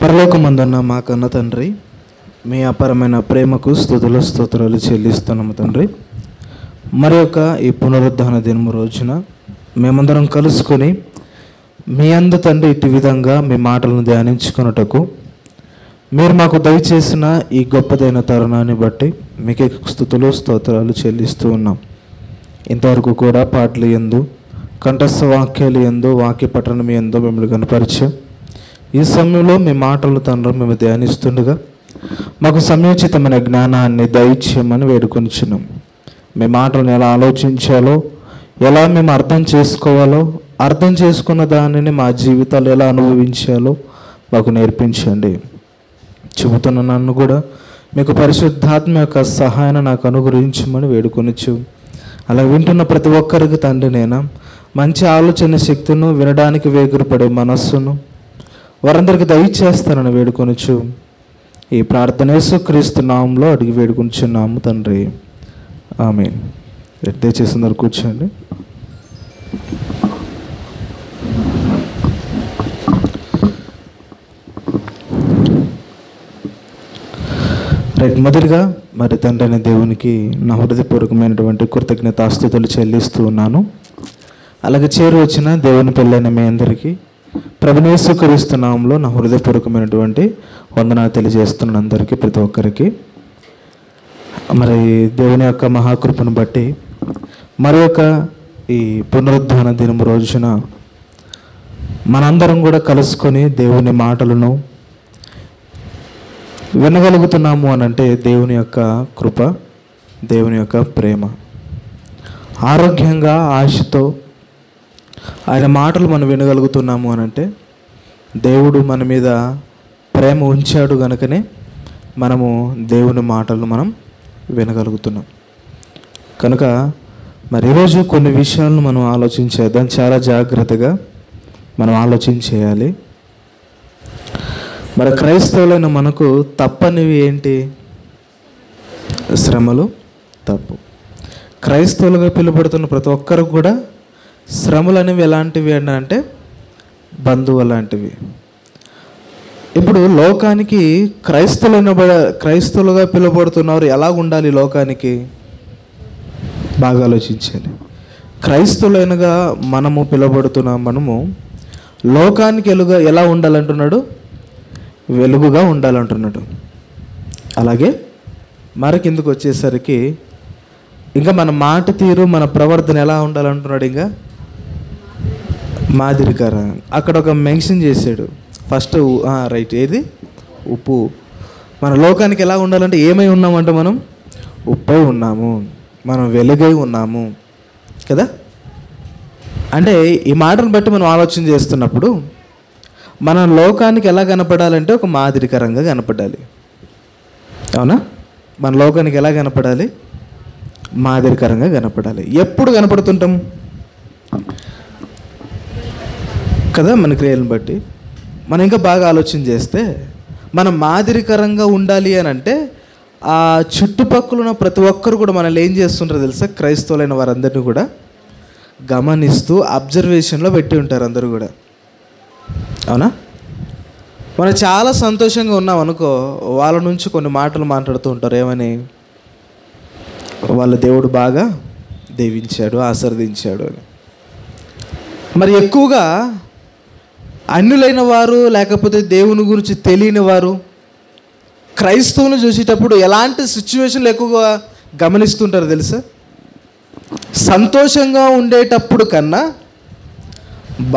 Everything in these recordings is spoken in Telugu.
పరలోకమందున్న మా కన్న తండ్రి, మీ అపారమైన ప్రేమకు స్తుతులు స్తోత్రాలు చెల్లిస్తున్నాము తండ్రి. మరి యొక్క ఈ పునరుద్ధాన దినము రోజున మేమందరం కలుసుకొని మీ అందు తండ్రి ఇటు విధంగా మీ మాటలను ధ్యానించుకొనుటకు మీరు మాకు దయచేసిన ఈ గొప్పదైన తరుణాన్ని బట్టి మీకే స్తుతులు స్తోత్రాలు చెల్లిస్తూ ఉన్నాం. ఇంతవరకు కూడా పాటలు యందు, కంఠస్థ వాక్యాలు యందు, వాక్య పఠనం యందు మిమ్మల్ని కనపరిచాం. ఈ సమయంలో మీ మాటలు తండ్రి మేము ధ్యానిస్తుండగా మాకు సమయోచితమైన జ్ఞానాన్ని దయచేయమని వేడుకొనిచున్నాం. మీ మాటలను ఎలా ఆలోచించాలో, ఎలా మేము అర్థం చేసుకోవాలో, అర్థం చేసుకున్న దానిని మా జీవితాలు ఎలా అనుభవించాలో మాకు నేర్పించండి. చెబుతున్న నన్ను కూడా మీకు పరిశుద్ధాత్మ యొక్క సహాయాన్ని నాకు అనుగ్రహించమని వేడుకొనిచ్చు. అలా వింటున్న ప్రతి ఒక్కరికి తండ్రి నేను మంచి ఆలోచన శక్తిను, వినడానికి వేగురపడే మనస్సును వారందరికీ దయచేస్తానని వేడుకొనిచ్చు. ఈ ప్రార్థన యేసుక్రీస్తు నామంలో అడిగి వేడుకొనిచున్నాము తండ్రి, ఆమేన్. దయచేసి కూర్చోండి. మొదటిగా మరి తండ్రి అనే దేవునికి నా హృదయపూర్వకమైనటువంటి కృతజ్ఞతాస్తుతులు చెల్లిస్తూ ఉన్నాను. అలాగే చేరు వచ్చిన దేవుని పిల్లైన మీ అందరికీ ప్రభువైన యేసుక్రీస్తు నామములో నా హృదయపూర్వకమైనటువంటి వందనాలు తెలియజేస్తున్నాను అందరికీ, ప్రతి ఒక్కరికి. మరి దేవుని యొక్క మహాకృపను బట్టి మరి యొక్క ఈ పునరుద్ధాన దినం రోజున మనందరం కూడా కలుసుకొని దేవుని మాటలను వినగలుగుతున్నాము అని అంటే దేవుని యొక్క కృప, దేవుని యొక్క ప్రేమ. ఆరోగ్యంగా ఆశతో ఆయన మాటలు మనం వినగలుగుతున్నాము అని అంటే దేవుడు మన మీద ప్రేమ ఉంచాడు కనుకనే మనము దేవుని మాటలను మనం వినగలుగుతున్నాం. కనుక మరి ఈరోజు కొన్ని విషయాలను మనం ఆలోచించేద్దాం. చాలా జాగ్రత్తగా మనం ఆలోచించేయాలి. మరి క్రైస్తవులైన మనకు తప్పనివి ఏంటి? శ్రమలు తప్పు. క్రైస్తవులుగా పిలువబడుతున్న ప్రతి ఒక్కరికి కూడా శ్రమలు అనేవి ఎలాంటివి అంటే బంధువు లాంటివి. ఇప్పుడు లోకానికి క్రైస్తవులుగా పిలువబడుతున్నవారు ఎలా ఉండాలి? లోకానికి బాగా ఆలోచించాలి. క్రైస్తవులైనగా మనము పిలువబడుతున్నాం. మనము లోకానికి ఎలా ఉండాలంటున్నాడు? వెలుగుగా ఉండాలంటున్నాడు. అలాగే మరి కిందకు వచ్చేసరికి ఇంకా మన మాట తీరు, మన ప్రవర్తన ఎలా ఉండాలంటున్నాడు? ఇంకా మాదిరికరం. అక్కడ ఒక మెన్షన్ చేశాడు ఫస్ట్, రైట్. ఏది? ఉప్పు. మన లోకానికి ఎలా ఉండాలంటే ఏమై ఉన్నామంటే మనం ఉప్పై ఉన్నాము, మనం వెలుగై ఉన్నాము కదా. అంటే ఈ మాటను బట్టి మనం ఆలోచన చేస్తున్నప్పుడు మన లోకానికి ఎలా కనపడాలంటే ఒక మాదిరికరంగా కనపడాలి. అవునా? మన లోకానికి ఎలా కనపడాలి? మాదిరికరంగా కనపడాలి. ఎప్పుడు కనపడుతుంటాం కదా మన క్రియలను బట్టి. మనం ఇంకా బాగా ఆలోచన చేస్తే మనం మాదిరికరంగా ఉండాలి అని అంటే ఆ చుట్టుపక్కల ఉన్న ప్రతి ఒక్కరు కూడా మనల్ని ఏం చేస్తుంటారో తెలుసా? క్రైస్తవులైన వారందరినీ కూడా గమనిస్తూ అబ్జర్వేషన్లో పెట్టి ఉంటారు అందరూ కూడా. అవునా? మనం చాలా సంతోషంగా ఉన్నాం అనుకో, వాళ్ళ నుంచి కొన్ని మాటలు మాట్లాడుతూ ఉంటారు. ఏమని? వాళ్ళ దేవుడు బాగా దీవించాడు, ఆశీర్వదించాడు అని. మరి ఎక్కువగా అన్యులైన వారు, లేకపోతే దేవుని గురించి తెలియని వారు క్రైస్తవుని చూసేటప్పుడు ఎలాంటి సిచ్యువేషన్లు ఎక్కువగా గమనిస్తుంటారు తెలుసా? సంతోషంగా ఉండేటప్పుడు కన్నా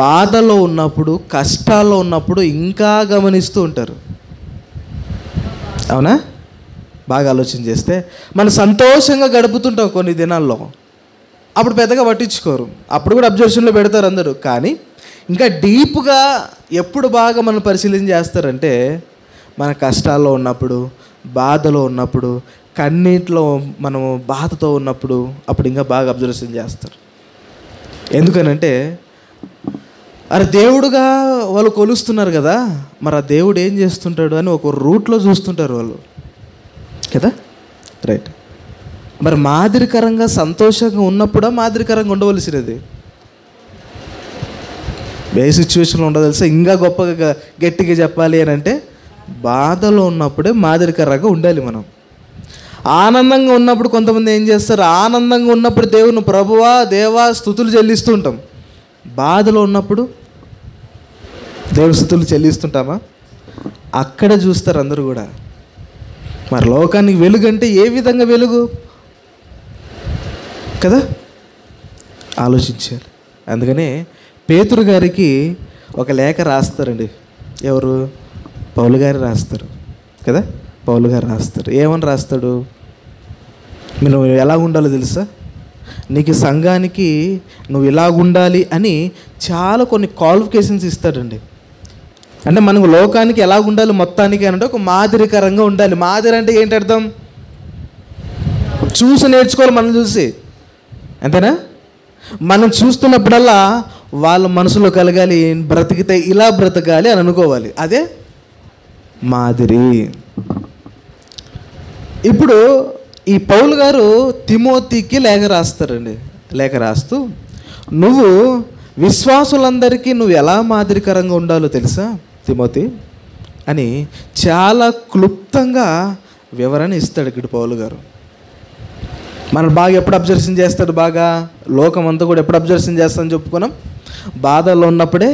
బాధలో ఉన్నప్పుడు, కష్టాల్లో ఉన్నప్పుడు ఇంకా గమనిస్తూ ఉంటారు. అవునా? బాగా ఆలోచన చేస్తే మనం సంతోషంగా గడుపుతుంటాం కొన్ని దినాల్లో, అప్పుడు పెద్దగా పట్టించుకోరు, అప్పుడు కూడా అబ్జర్వేషన్లో పెడతారు అందరూ. కానీ ఇంకా డీప్గా ఎప్పుడు బాగా మనం పరిశీలన చేస్తారంటే మన కష్టాల్లో ఉన్నప్పుడు, బాధలో ఉన్నప్పుడు, కన్నీటిలో మనము బాధతో ఉన్నప్పుడు, అప్పుడు ఇంకా బాగా అబ్జర్వేషన్ చేస్తారు. ఎందుకనంటే అరే దేవుడుగా వాళ్ళు కొలుస్తున్నారు కదా, మరి ఆ దేవుడు ఏం చేస్తుంటాడు అని ఒక రూట్లో చూస్తుంటారు వాళ్ళు కదా. రైట్. మరి మాదిరికరంగా సంతోషంగా ఉన్నప్పుడా మాదిరికరంగా ఉండవలసినది? ఏ సిచ్యువేషన్లో ఉండదు తెలుసా? ఇంకా గొప్పగా గట్టిగా చెప్పాలి అని అంటే బాధలో ఉన్నప్పుడే మాదిరికరంగా ఉండాలి మనం. ఆనందంగా ఉన్నప్పుడు కొంతమంది ఏం చేస్తారు, ఆనందంగా ఉన్నప్పుడు దేవుని ప్రభువా దేవా స్తుతులు చెల్లిస్తూ ఉంటాం. బాధలో ఉన్నప్పుడు దేవుని స్తుతులు చెల్లిస్తుంటామా? అక్కడ చూస్తారు అందరూ కూడా. మరి లోకానికి వెలుగు అంటే ఏ విధంగా వెలుగు కదా, ఆలోచించాలి. అందుకనే పేతురు గారికి ఒక లేఖ రాస్తారండి. ఎవరు? పౌలు గారు రాస్తారు కదా. పౌలు గారు రాస్తారు. ఏమని రాస్తాడు? నువ్వు ఎలా ఉండాలో తెలుసా? నీకు సంఘానికి నువ్వు ఇలా ఉండాలి అని చాలా కొన్ని క్వాలిఫికేషన్స్ ఇస్తాడండి. అంటే మనకు లోకానికి ఎలా ఉండాలి మొత్తానికి అంటే ఒక మాదిరికరంగా ఉండాలి. మాదిరి అంటే ఏంటి అర్థం? చూసి నేర్చుకోవాలి. మనం చూసి అంతేనా? మనం చూస్తున్నప్పుడల్లా వాళ్ళ మనసులో కలగాలి, బ్రతికితే ఇలా బ్రతకాలి అని అనుకోవాలి. అదే మాదిరి. ఇప్పుడు ఈ పౌలు గారు తిమోతికి లేఖ రాస్తారండి. లేఖ రాస్తూ నువ్వు విశ్వాసులందరికీ నువ్వు ఎలా మాదిరికరంగా ఉండాలో తెలుసా తిమోతి అని చాలా క్లుప్తంగా వివరణ ఇస్తాడు ఇక్కడ పౌలు గారు. మనం బాగా ఎప్పుడు అబ్జర్వేషన్ చేస్తాడు? బాగా లోకం అంతా కూడా ఎప్పుడు అబ్జర్వేషన్ చేస్తామని చెప్పుకున్నాం? బాధల్లో ఉన్నప్పుడే.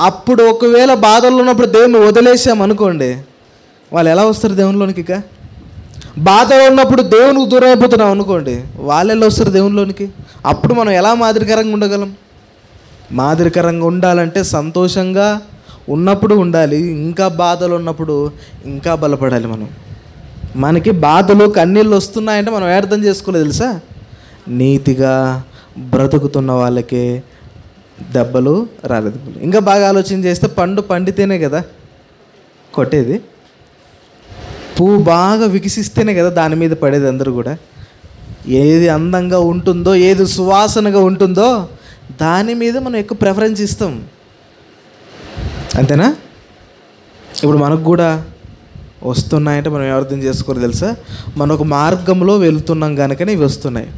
అప్పుడు ఒకవేళ బాధల్లో ఉన్నప్పుడు దేవుని వదిలేసామనుకోండి, వాళ్ళు ఎలా వస్తారు దేవునిలోనికి? ఇక బాధలో ఉన్నప్పుడు దేవునికి దూరం అయిపోతున్నాం అనుకోండి, వాళ్ళు ఎలా వస్తారు దేవునిలోనికి? అప్పుడు మనం ఎలా మాదిరికరంగా ఉండగలం? మాదిరికరంగా ఉండాలంటే సంతోషంగా ఉన్నప్పుడు ఉండాలి, ఇంకా బాధలు ఉన్నప్పుడు ఇంకా బలపడాలి. మనకి బాధలు కన్నీళ్ళు వస్తున్నాయంటే మనం అర్థం చేసుకోలేదు తెలుసా? నీతిగా బ్రతుకుతున్న వాళ్ళకే దెబ్బలు రాలేదు. ఇంకా బాగా ఆలోచన చేస్తే పండు పండితేనే కదా కొట్టేది, పువ్వు బాగా వికసిస్తేనే కదా దాని మీద పడేది. అందరూ కూడా ఏది అందంగా ఉంటుందో, ఏది సువాసనగా ఉంటుందో దాని మీద మనం ఎక్కువ ప్రిఫరెన్స్ ఇస్తాం. అంతేనా? ఇప్పుడు మనకు కూడా వస్తున్నాయంటే మనం అర్థం చేసుకోరు తెలుసా? మనం ఒక మార్గంలో వెళ్తున్నాం కనుకనే ఇవి వస్తున్నాయి.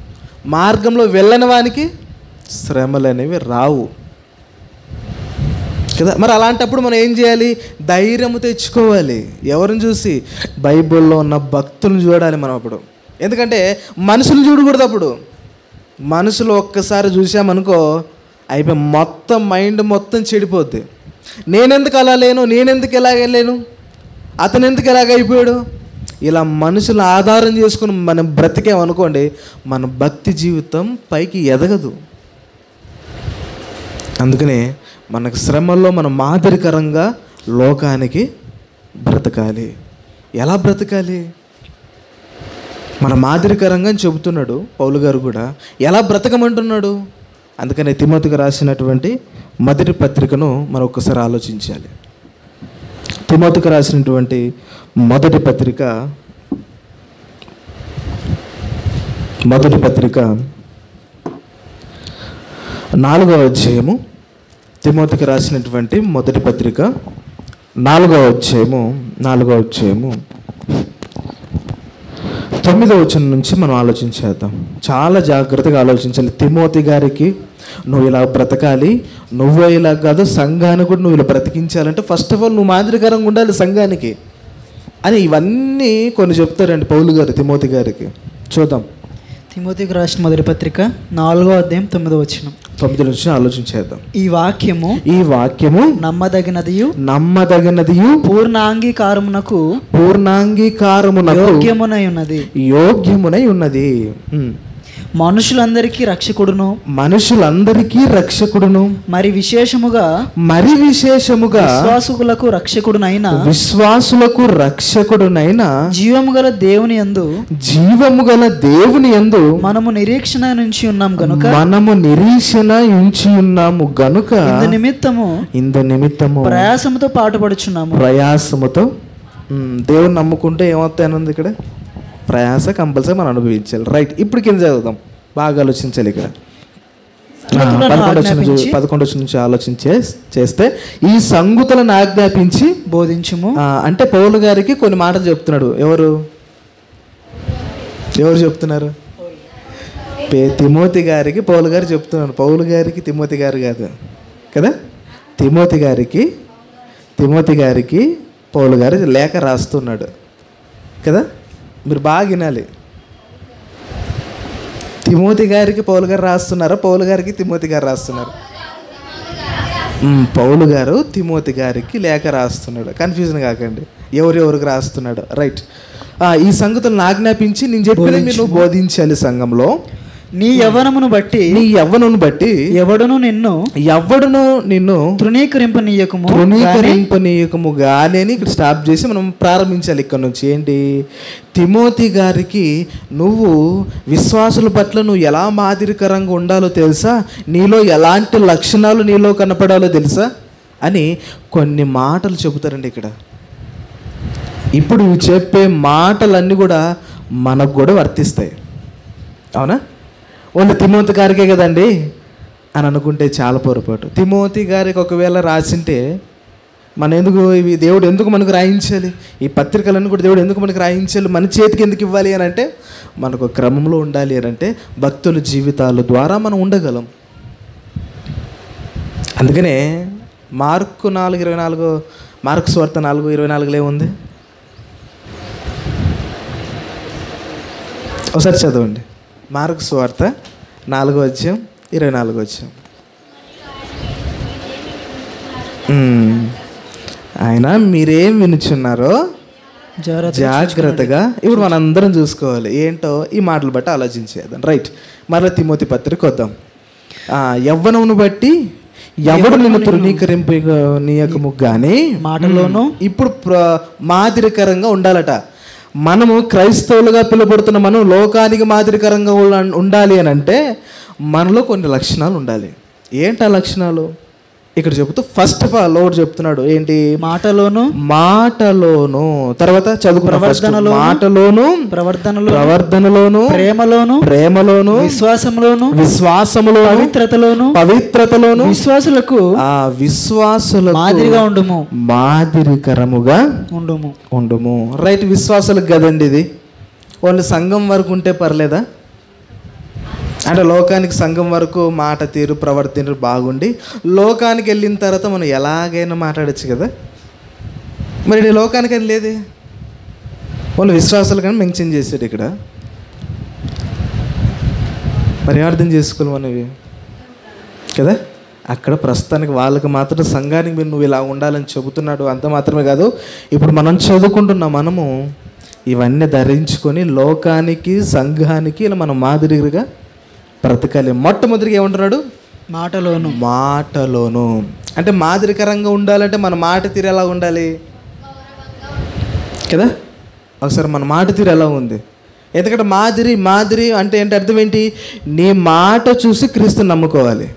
మార్గంలో వెళ్ళని వానికి శ్రమలు అనేవి రావు కదా. మరి అలాంటప్పుడు మనం ఏం చేయాలి? ధైర్యము తెచ్చుకోవాలి. ఎవరిని చూసి? బైబిల్లో ఉన్న భక్తులను చూడాలి మనం అప్పుడు. ఎందుకంటే మనుషులు చూడకూడదు. అప్పుడు మనుషులు ఒక్కసారి చూసామనుకో అయిపోయి మొత్తం మైండ్ మొత్తం చెడిపోద్ది. నేనెందుకు అలా లేను, నేనెందుకు ఎలాగలేను, అతను ఎందుకు ఎలాగైపోయాడు, ఇలా మనుషుల ఆధారం చేసుకుని మనం బ్రతికేమనుకోండి, మన భక్తి జీవితం పైకి ఎదగదు. అందుకనే మనకు శ్రమల్లో మనం మాదిరికరంగా లోకానికి బ్రతకాలి. ఎలా బ్రతకాలి? మన మాదిరికరంగా చెబుతున్నాడు పౌలు గారు కూడా. ఎలా బ్రతకమంటున్నాడు? అందుకనే తిమోతికి రాసినటువంటి మొదటి పత్రికను మనం ఒక్కసారి ఆలోచించాలి. తిమోతికి రాసినటువంటి మొదటి పత్రిక 4వ అధ్యాయము. తిమోతికి రాసినటువంటి మొదటి పత్రిక 4వ అధ్యాయము 9వ వచనం నుంచి మనం ఆలోచించేద్దాం. చాలా జాగ్రత్తగా ఆలోచించాలి. తిమోతి గారికి నువ్వు ఇలా బ్రతకాలి, నువ్వే ఇలా కాదు సంఘాన్ని కూడా నువ్వు ఇలా బ్రతికించాలంటే ఫస్ట్ ఆఫ్ ఆల్ నువ్వు మాదిరికరంగా ఉండాలి సంఘానికి అని ఇవన్నీ కొన్ని చెప్తారండి పౌలు గారు తిమోతి గారికి. చూద్దాం. తిమోతికి రాసిన మొదటి పత్రిక 4వ అధ్యాయం 9వ వచనం. 9 నుంచి ఆలోచించేద్దాం. ఈ వాక్యము నమ్మదగినదియు పూర్ణాంగీకారమునకు యోగ్యమునై ఉన్నది. మనుషులందరికీ రక్షకుడును మరి విశేషముగా విశ్వాసులకు రక్షకుడునైన జీవము గల దేవుని యందు మనము నిరీక్షణ ఉంచి ఉన్నాము గనుక ఇందు నిమిత్తము ప్రయాసముతో పాటుపడుచున్నాము. దేవుని నమ్ముకుంటే ఏమవుతాయనుంది ఇక్కడ? ప్రయాస కంపల్సరీ మనం అనుభవించాలి. రైట్. ఇప్పుడు కింద చదువుదాం. బాగా ఆలోచించాలి. ఇక్కడ 11 నుంచి చేస్తే ఈ సంగతులను ఆజ్ఞాపించి బోధించుము అంటే పౌలు గారికి కొన్ని మాటలు చెప్తున్నాడు. ఎవరు చెప్తున్నారు? తిమోతి గారికి పౌలు గారు చెప్తున్నాడు. పౌలు గారికి తిమోతి గారు కాదు కదా. తిమోతి గారికి పౌలు గారు లేఖ రాస్తున్నాడు కదా. మీరు బాగా వినాలి. తిమోతి గారికి పౌలు గారు రాస్తున్నారా, పౌలు గారికి తిమోతి గారు రాస్తున్నారు? పౌలు గారు తిమోతి గారికి లేఖ రాస్తున్నాడు. కన్ఫ్యూజన్ కాకండి, ఎవరెవరికి రాస్తున్నాడు. రైట్. ఈ సంగతులను ఆజ్ఞాపించి నేను చెప్పిన మీరు నువ్వు బోధించాలి సంఘంలో. నీ యవ్వనమును బట్టి ఎవడును నిన్ను తృణీకరింపనీయకము గాని అని ఇక్కడ స్టాప్ చేసి మనం ప్రారంభించాలి ఇక్కడ నుంచి. ఏంటి? తిమోతి గారికి నువ్వు విశ్వాసుల పట్ల నువ్వు ఎలా మాదిరికరంగా ఉండాలో తెలుసా, నీలో ఎలాంటి లక్షణాలు నీలో కనపడాలో తెలుసా అని కొన్ని మాటలు చెబుతారండి ఇక్కడ. ఇప్పుడు చెప్పే మాటలన్నీ కూడా మనకు కూడా వర్తిస్తాయి. అవునా? ఓన్లీ తిమోతి గారికే కదండి అని అనుకుంటే చాలా పొరపాటు. తిమోతి గారికి ఒకవేళ రాసింటే ఇవి దేవుడు ఎందుకు మనకు రాయించాలి, ఈ పత్రికలన్నీ కూడా దేవుడు ఎందుకు మనకు రాయించాలి, మన చేతికి ఎందుకు ఇవ్వాలి అని అంటే మనకు క్రమంలో ఉండాలి అని అంటే భక్తుల జీవితాల ద్వారా మనం ఉండగలం. అందుకనే మార్కు 4:24, మార్కు సువార్త 4:24 ఏముంది? ఒకసారి చదవండి. మార్కు సువార్త 4:24. ఆయన మీరేం వినుచున్నారో జాగ్రత్తగా ఇప్పుడు మనందరం చూసుకోవాలి. ఏంటో ఈ మాటలు బట్టి ఆలోచించేద్దాం. రైట్. మరలా తిమోతి పత్రిక వద్దాం. యవ్వనమును బట్టి ఎవడు నిన్ను తృణీకరింపనీయకము గాని మాటలోను ఇప్పుడు మాదిరికరంగా ఉండాలట. మనము క్రైస్తవులుగా పిలువబడుతున్న మనం లోకానికి మాదిరికరంగా ఉండాలి అని అంటే మనలో కొన్ని లక్షణాలు ఉండాలి. ఏంటి ఆ లక్షణాలు ఇక్కడ చెబుతూ ఫస్ట్ ఆఫ్ ఆల్ ఒకటి చెప్తున్నాడు. ఏంటి? మాటలోను తర్వాత చదువుకున్న మాటలోను, ప్రవర్తనలోను, ప్రేమలోను, విశ్వాసములోను, పవిత్రతలోను విశ్వాసులకు మాదిరిగా ఉండుము, మాదిరికరముగా ఉండుము. రైట్. విశ్వాసులకు కదండి ఇది. వాళ్ళు సంఘం వరకు ఉంటే పర్లేదా? అంటే లోకానికి సంఘం వరకు మాట తీరు ప్రవర్తన బాగుండి లోకానికి వెళ్ళిన తర్వాత మనం ఎలాగైనా మాట్లాడచ్చు కదా. మరి లోకానికి అని లేదే, వాళ్ళు విశ్వాసాలు కానీ మెన్షన్ చేశాడు ఇక్కడ. మరి అర్థం చేసుకోవాలి మనవి కదా. అక్కడ ప్రస్తుతానికి వాళ్ళకి మాత్రం సంఘానికి మీరు నువ్వు ఇలా ఉండాలని చెబుతున్నాడు. అంత మాత్రమే కాదు, ఇప్పుడు మనం చదువుకుంటున్న మనము ఇవన్నీ ధరించుకొని లోకానికి సంఘానికి ఇలా మనం మాదిరిగా బ్రతకాలి. మొట్టమొదటిగా ఏమంటున్నాడు? మాటలోను అంటే మాదిరికరంగా ఉండాలంటే మన మాట తీరు ఎలా ఉండాలి కదా. ఒకసారి మన మాట తీరు ఎలా ఉంది? ఎందుకంటే మాదిరి అంటే ఏంటి? అర్థం ఏంటి? నీ మాట చూసి క్రీస్తుని నమ్ముకోవాలి.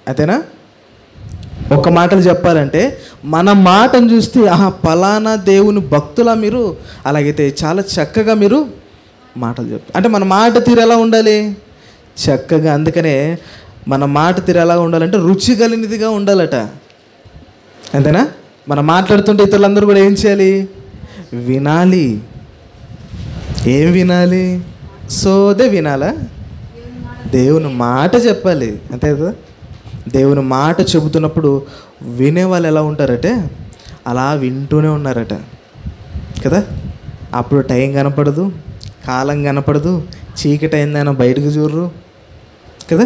అంతేనా? ఒక మాటలు చెప్పాలంటే మన మాటను చూస్తే పలానా దేవుని భక్తులా మీరు, అలాగైతే చాలా చక్కగా మీరు మాటలు చెప్తారు. అంటే మన మాట తీరు ఎలా ఉండాలి? చక్కగా. అందుకనే మన మాట తీరు ఎలా ఉండాలంటే రుచి కలిగినదిగా ఉండాలట. అంతేనా? మనం మాట్లాడుతుంటే ఇతరులందరూ కూడా ఏం చేయాలి? వినాలి. ఏం వినాలి? సోదే వినాలా? దేవుని మాట చెప్పాలి. అంతే కదా. దేవుని మాట చెబుతున్నప్పుడు వినేవాళ్ళు ఎలా ఉంటారంటే అలా వింటూనే ఉన్నారట కదా. అప్పుడు టైం కనపడదు, కాలం కనపడదు, చీకటి అయిందైనా బయటకు చూడరు కదా.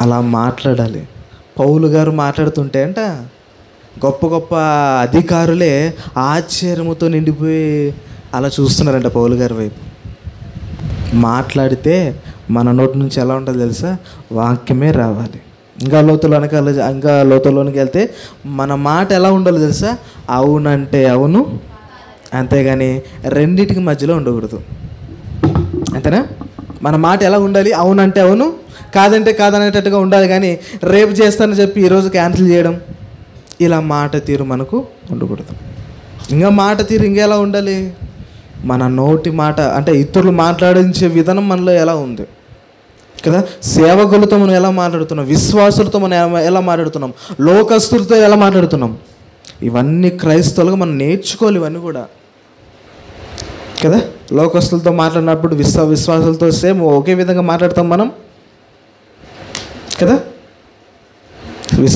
అలా మాట్లాడాలి. పౌలు గారు మాట్లాడుతుంటే అంట గొప్ప గొప్ప అధికారులే ఆశ్చర్యముతో నిండిపోయి అలా చూస్తున్నారంట పౌలు గారి వైపు. మాట్లాడితే మన నోటి నుంచి ఎలా ఉంటుందో తెలుసా? వాక్యమే రావాలి. ఇంకా లోతులోనికి వెళ్తే మన మాట ఎలా ఉండాలో తెలుసా? అవునంటే అవును, అంతేగాని రెండింటికి మధ్యలో ఉండకూడదు. అంతేనా? మన మాట ఎలా ఉండాలి? అవునంటే అవును, కాదంటే కాదనేటట్టుగా ఉండాలి. కానీ రేపు చేస్తానని చెప్పి ఈరోజు క్యాన్సిల్ చేయడం, ఇలా మాట తీరు మనకు ఉండకూడదు. ఇంకా మాట తీరు ఇంకెలా ఉండాలి? మన నోటి మాట అంటే ఇతరులు మాట్లాడించే విధానం మనలో ఎలా ఉంది కదా. సేవకులతో మనం ఎలా మాట్లాడుతున్నాం, విశ్వాసులతో మనం ఎలా మాట్లాడుతున్నాం, లోకస్తులతో ఎలా మాట్లాడుతున్నాం, ఇవన్నీ క్రైస్తవులుగా మనం నేర్చుకోవాలి. ఇవన్నీ కూడా కదా. లోకస్తులతో మాట్లాడినప్పుడు విశ్వాసులతో సేమ్ ఒకే విధంగా మాట్లాడతాం మనం కదా.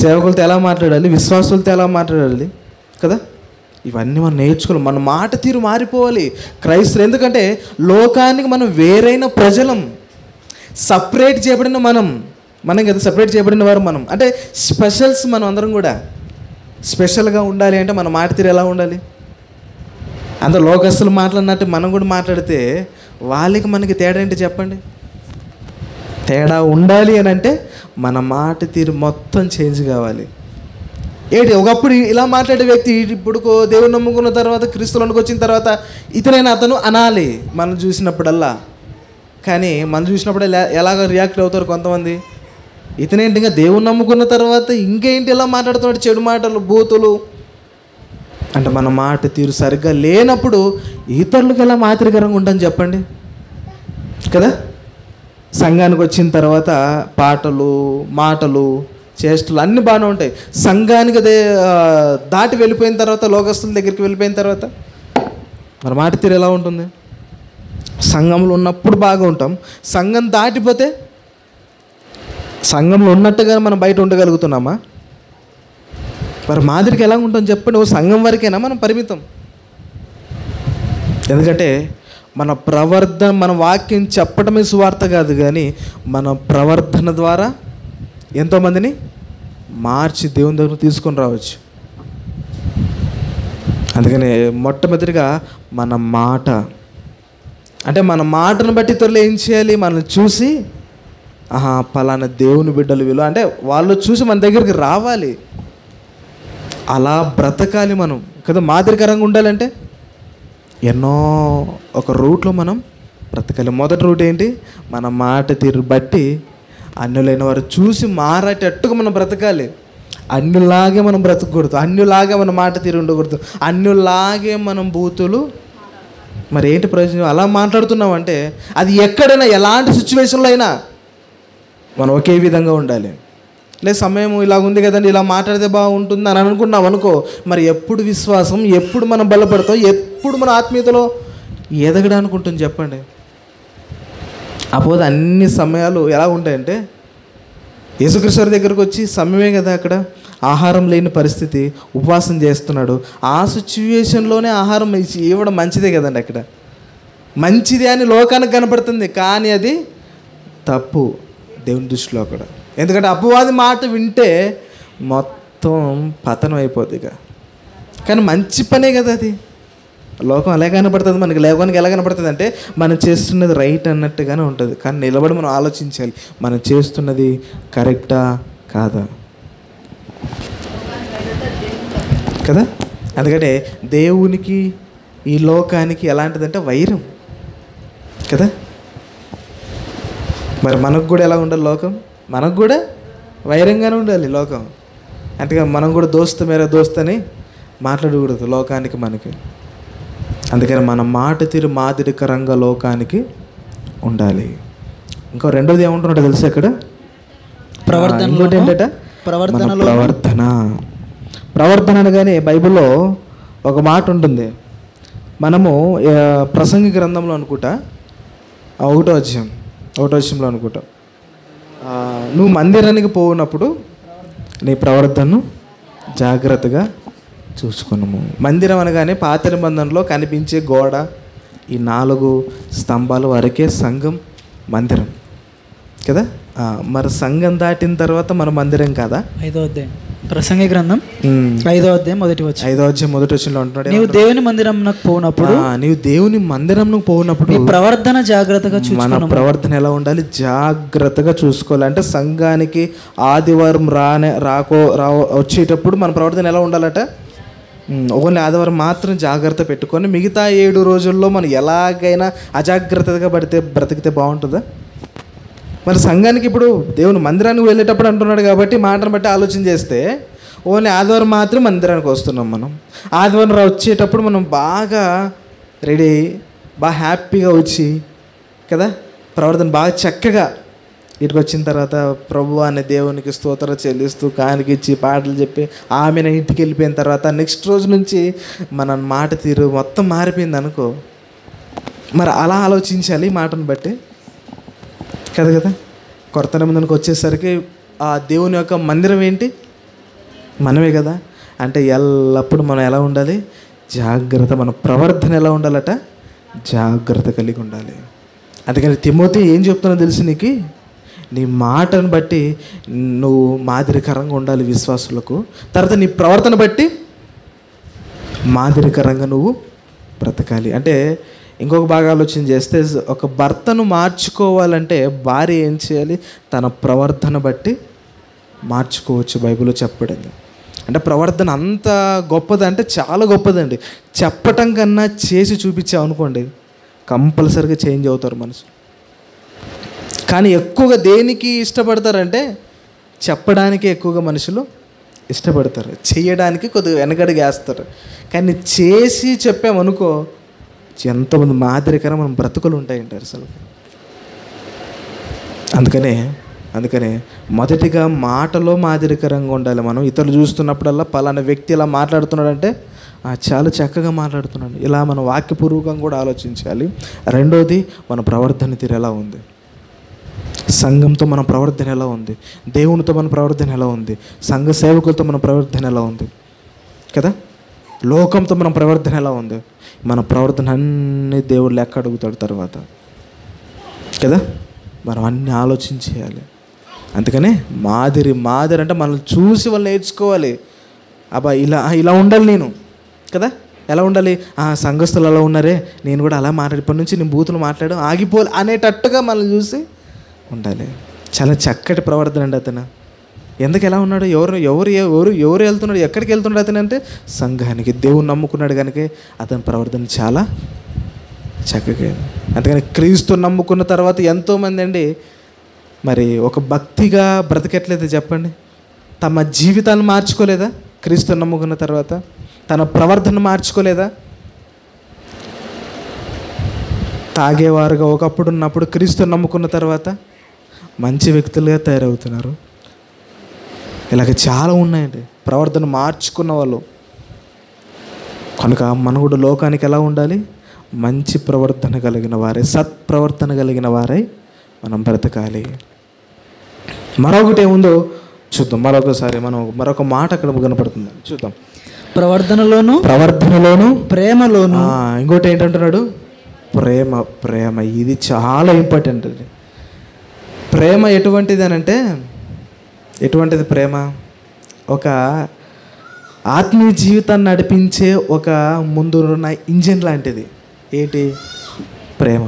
సేవకులతో ఎలా మాట్లాడాలి, విశ్వాసులతో ఎలా మాట్లాడాలి కదా. ఇవన్నీ మనం నేర్చుకోవాలి. మన మాట తీరు మారిపోవాలి క్రైస్తవులు. ఎందుకంటే లోకానికి మనం వేరైన ప్రజలం, సపరేట్ చేయబడిన మనం కదా సపరేట్ చేయబడిన వారు మనం. అంటే స్పెషల్స్ మనం అందరం కూడా. స్పెషల్గా ఉండాలి అంటే మన మాట తీరు ఎలా ఉండాలి? అంత లోకస్తులు మాట్లాడినట్టు మనం కూడా మాట్లాడితే వాళ్ళకి మనకి తేడా ఏంటి చెప్పండి? తేడా ఉండాలి అని అంటే మన మాట తీరు మొత్తం చేంజ్ కావాలి. ఏంటి ఒకప్పుడు ఇలా మాట్లాడే వ్యక్తి ఇప్పుడు దేవుని నమ్ముకున్న తర్వాత క్రీస్తులోనికి వచ్చిన తర్వాత ఇతనైనా అతను అనాలి మనం చూసినప్పుడల్లా. కానీ మనం చూసినప్పుడు ఎలాగ రియాక్ట్ అవుతారు కొంతమంది, ఇతనేంటి ఇంకా దేవుని నమ్ముకున్న తర్వాత ఇంకేంటి ఇలా మాట్లాడుతున్నాడు, చెడు మాటలు, బూతులు. అంటే మన మాట తీరు సరిగ్గా లేనప్పుడు ఇతరులకు ఎలా మాదిరికరంగా ఉంటుంది చెప్పండి కదా. సంఘానికి వచ్చిన తర్వాత పాటలు, మాటలు, చేష్టలు అన్నీ బాగానే ఉంటాయి. సంఘానికి అదే దాటి వెళ్ళిపోయిన తర్వాత, లోకస్తుల దగ్గరికి వెళ్ళిపోయిన తర్వాత మన మాట తీరు ఎలా ఉంటుంది? సంఘంలో ఉన్నప్పుడు బాగా ఉంటాం, సంఘం దాటిపోతే సంఘంలో ఉన్నట్టుగా మనం బయట ఉండగలుగుతున్నామా? మరి మాదిరికి ఎలా ఉంటుంది చెప్పండి? ఓ సంఘం వరకేనా మనం పరిమితం? ఎందుకంటే మన ప్రవర్తన, మన వాక్యం చెప్పడమే సువార్త కాదు, కానీ మన ప్రవర్తన ద్వారా ఎంతోమందిని మార్చి దేవుని దగ్గర తీసుకొని రావచ్చు. అందుకని మొట్టమొదటిగా మన మాట, అంటే మన మాటను బట్టి ఇతరులు ఏం చేయాలి? మనల్ని చూసి పలానా దేవుని బిడ్డలు వీళ్ళు అంటే వాళ్ళు చూసి మన దగ్గరికి రావాలి. అలా బ్రతకాలి మనం కదా. మాదిరికరంగా ఉండాలంటే ఎన్నో ఒక రూట్లో మనం బ్రతకాలి. మొదటి రూట్ ఏంటి? మన మాట తీరు బట్టి అన్యులైన వారు చూసి మారేటట్టుగా మనం బ్రతకాలి. అన్యులాగే మనం బ్రతకూడదు, అన్యులాగే మన మాట తీరు ఉండకూడదు, అన్యులాగే మనం బూతులు. మరి ఏంటి ప్రయోజనం? అలా మాట్లాడుతున్నాం అంటే అది ఎక్కడైనా ఎలాంటి సిచ్యువేషన్లో అయినా మనం ఒకే విధంగా ఉండాలి. లేదు సమయం ఇలా ఉంది కదండి, ఇలా మాట్లాడితే బాగుంటుంది అని అనుకున్నాం అనుకో, మరి ఎప్పుడు విశ్వాసం, ఎప్పుడు మనం బలపడతాం, ఎప్పుడు మన ఆత్మీయతలో ఎదగడానికి ఉంటుంది చెప్పండి? అపోతే అన్ని సమయాలు ఎలా ఉంటాయంటే, యేసుక్రీస్తు దగ్గరకు వచ్చి సమయమే కదా అక్కడ ఆహారం లేని పరిస్థితి, ఉపవాసం చేస్తున్నాడు. ఆ సిచ్యువేషన్లోనే ఆహారం ఇవ్వడం మంచిదే కదండి. అక్కడ మంచిదే అని లోకానికి కనపడుతుంది, కానీ అది తప్పు దేవుని దృష్టిలో అక్కడ. ఎందుకంటే అపవాది మాట వింటే మొత్తం పతనం అయిపోద్ది ఇక. కానీ మంచి పనే కదా అది. లోకం అలా కనపడుతుంది మనకి. లోకానికి ఎలా కనపడుతుంది అంటే మనం చేస్తున్నది రైట్ అన్నట్టుగానే ఉంటుంది. కానీ నిలబడి మనం ఆలోచించాలి, మనం చేస్తున్నది కరెక్టా కాదా కదా. ఎందుకంటే దేవునికి ఈ లోకానికి ఎలాంటిదంటే వైరం కదా. మరి మనకు కూడా ఎలా ఉండాలి? లోకం మనకు కూడా వైరంగానే ఉండాలి లోకం. అంతేగా మనం కూడా దోస్తు మేర దోస్తు అని మాట్లాడకూడదు లోకానికి మనకి. అందుకని మన మాట తీరు మాదిరికరంగా లోకానికి ఉండాలి. ఇంకో రెండోది ఏముంటున్నాడో తెలుసు అక్కడ? ఇంకోటి ఏంటంట? ప్రవర్తన అనగానే బైబిల్లో ఒక మాట ఉంటుంది. మనము ప్రసంగి గ్రంథంలో అనుకుంటా ఒకటో అధ్యాయంలో అనుకుంటా, నువ్వు మందిరానికి పోయినప్పుడు నీ ప్రవర్తనను జాగ్రత్తగా చూసుకున్నాము. మందిరం అనగానే పాత నిబంధనలో కనిపించే గోడ, ఈ 4 స్తంభాల వరకే సంఘం మందిరం కదా. మరి సంఘం దాటిన తర్వాత మన మందిరం కాదా? 5వ అధ్యాయం ప్రసంగి గ్రంథం 5వ అధ్యాయం మొదటి వచనంలో ఉంటున్నాడు, నీవు దేవుని మందిరంకు పోయినప్పుడు నీ ప్రవర్తన జాగ్రత్తగా చూసుకోవాలి. మన ప్రవర్తన ఎలా ఉండాలి? జాగ్రత్తగా చూసుకోవాలి. అంటే సంఘానికి ఆదివారం వచ్చేటప్పుడు మన ప్రవర్తన ఎలా ఉండాలట? ఓన్లీ ఆదివారం మాత్రం జాగ్రత్త పెట్టుకొని మిగతా 7 రోజుల్లో మనం ఎలాగైనా అజాగ్రత్తగా బ్రతికితే బాగుంటుందా? మరి సంఘానికి ఇప్పుడు దేవుని మందిరానికి వెళ్ళేటప్పుడు అంటున్నాడు కాబట్టి మాటను బట్టి ఆలోచన చేస్తే ఓన్లీ ఆదివారం మాత్రం మందిరానికి వస్తున్నాం మనం. ఆదివారం వచ్చేటప్పుడు మనం బాగా రెడీ, బాగా హ్యాపీగా వచ్చి కదా, ప్రవర్తన బాగా చక్కగా ఇటుకు వచ్చిన తర్వాత ప్రభు అనే దేవునికి స్తోత్రం చెల్లిస్తూ కానికిచ్చి పాటలు చెప్పి ఆమె ఇంటికి వెళ్ళిపోయిన తర్వాత నెక్స్ట్ రోజు నుంచి మన మాట తీరు మొత్తం మారిపోయింది అనుకో. మరి అలా ఆలోచించాలి మాటను బట్టి కదా. కొత్త నిబంధనకు వచ్చేసరికి ఆ దేవుని యొక్క మందిరం ఏంటి? మనమే కదా. అంటే ఎల్లప్పుడూ మనం ఎలా ఉండాలి? జాగ్రత్త. మన ప్రవర్తన ఎలా ఉండాలట? జాగ్రత్త కలిగి ఉండాలి. అందుకని తిమోతి ఏం చెప్తున్నా తెలుసు నీకు? నీ మాటను బట్టి నువ్వు మాదిరికరంగా ఉండాలి విశ్వాసులకు. తర్వాత నీ ప్రవర్తన బట్టి మాదిరికరంగా నువ్వు బ్రతకాలి. అంటే ఇంకొక బాగా ఆలోచన చేస్తే, ఒక భర్తను మార్చుకోవాలంటే భార్య ఏం చేయాలి? తన ప్రవర్తన బట్టి మార్చుకోవచ్చు. బైబిల్లో చెప్పబడింది. అంటే ప్రవర్తన అంత గొప్పది అంటే చాలా గొప్పదండి. చెప్పటం కన్నా చేసి చూపించామనుకోండి కంపల్సరీగా చేంజ్ అవుతారు మనుషులు. కానీ ఎక్కువగా దేనికి ఇష్టపడతారంటే చెప్పడానికి ఎక్కువగా మనుషులు ఇష్టపడతారు, చేయడానికి కొద్దిగా వెనకడుగు వేస్తారు. కానీ చేసి చెప్పామనుకో ఎంతోమంది మాదిరికరం మనం బ్రతుకులు ఉంటాయండి అసలు. అందుకనే మొదటిగా మాటలో మాదిరికరంగా ఉండాలి. మనం ఇతరులు చూస్తున్నప్పుడల్లా పలానా వ్యక్తి ఇలా మాట్లాడుతున్నాడంటే చాలా చక్కగా మాట్లాడుతున్నాడు, ఇలా మనం వాక్యపూర్వకంగా కూడా ఆలోచించాలి. రెండోది, మన ప్రవర్తన తీరు ఎలా ఉంది? సంఘంతో మన ప్రవర్తన ఎలా ఉంది? దేవునితో మన ప్రవర్తన ఎలా ఉంది? సంఘ సేవకులతో మన ప్రవర్తన ఎలా ఉంది కదా? లోకంతో మన ప్రవర్తన ఎలా ఉంది? మన ప్రవర్తన అన్నీ దేవుడు లెక్క అడుగుతాడు తర్వాత కదా. మనం అన్నీ ఆలోచించేయాలి. అందుకనే మాదిరి అంటే మనల్ని చూసి వాళ్ళు నేర్చుకోవాలి. అబ్బా ఇలా ఉండాలి నేను కదా. ఎలా ఉండాలి? సంఘస్థులు అలా ఉన్నారే, నేను కూడా అలా ఇప్పటి నుంచి నేను బూతులు మాట్లాడడం ఆగిపోలే అనేటట్టుగా మనల్ని చూసి ఉండాలి. చాలా చక్కటి ప్రవర్తన అండి అతను. ఎందుకు ఎలా ఉన్నాడు? ఎవరు వెళ్తున్నాడు? ఎక్కడికి వెళ్తున్నాడు అతను అంటే సంఘానికి. దేవుని నమ్ముకున్నాడు కనుక అతని ప్రవర్తన చాలా చక్కగా. అందుకని క్రీస్తు నమ్ముకున్న తర్వాత ఎంతోమంది అండి మరి ఒక భక్తిగా బ్రతకట్లేదు చెప్పండి. తమ జీవితాన్ని మార్చుకోలేదా? క్రీస్తు నమ్ముకున్న తర్వాత తన ప్రవర్తన మార్చుకోలేదా? తాగేవారుగా ఒకప్పుడు ఉన్నప్పుడు క్రీస్తు నమ్ముకున్న తర్వాత మంచి వ్యక్తులుగా తయారవుతున్నారు. ఇలాగ చాలా ఉన్నాయండి ప్రవర్తన మార్చుకున్న వాళ్ళు. కనుక మనం కూడా లోకానికి ఎలా ఉండాలి? మంచి ప్రవర్తన కలిగిన వారే, సత్ప్రవర్తన కలిగిన వారై మనం బ్రతకాలి. మరొకటి ఏముందో చూద్దాం. మరొక మాట అక్కడ కనపడుతుంది, చూద్దాం. ప్రవర్తనలోను ప్రేమలోను. ఇంకోటి ఏంటంటున్నాడు? ప్రేమ. ఇది చాలా ఇంపార్టెంట్ అండి. ప్రేమ ఎటువంటిది అని అంటే, ఎటువంటిది ప్రేమ? ఒక ఆత్మీయ జీవితాన్ని నడిపించే ఒక ముందున్న ఇంజిన్ లాంటిది. ఏంటి? ప్రేమ.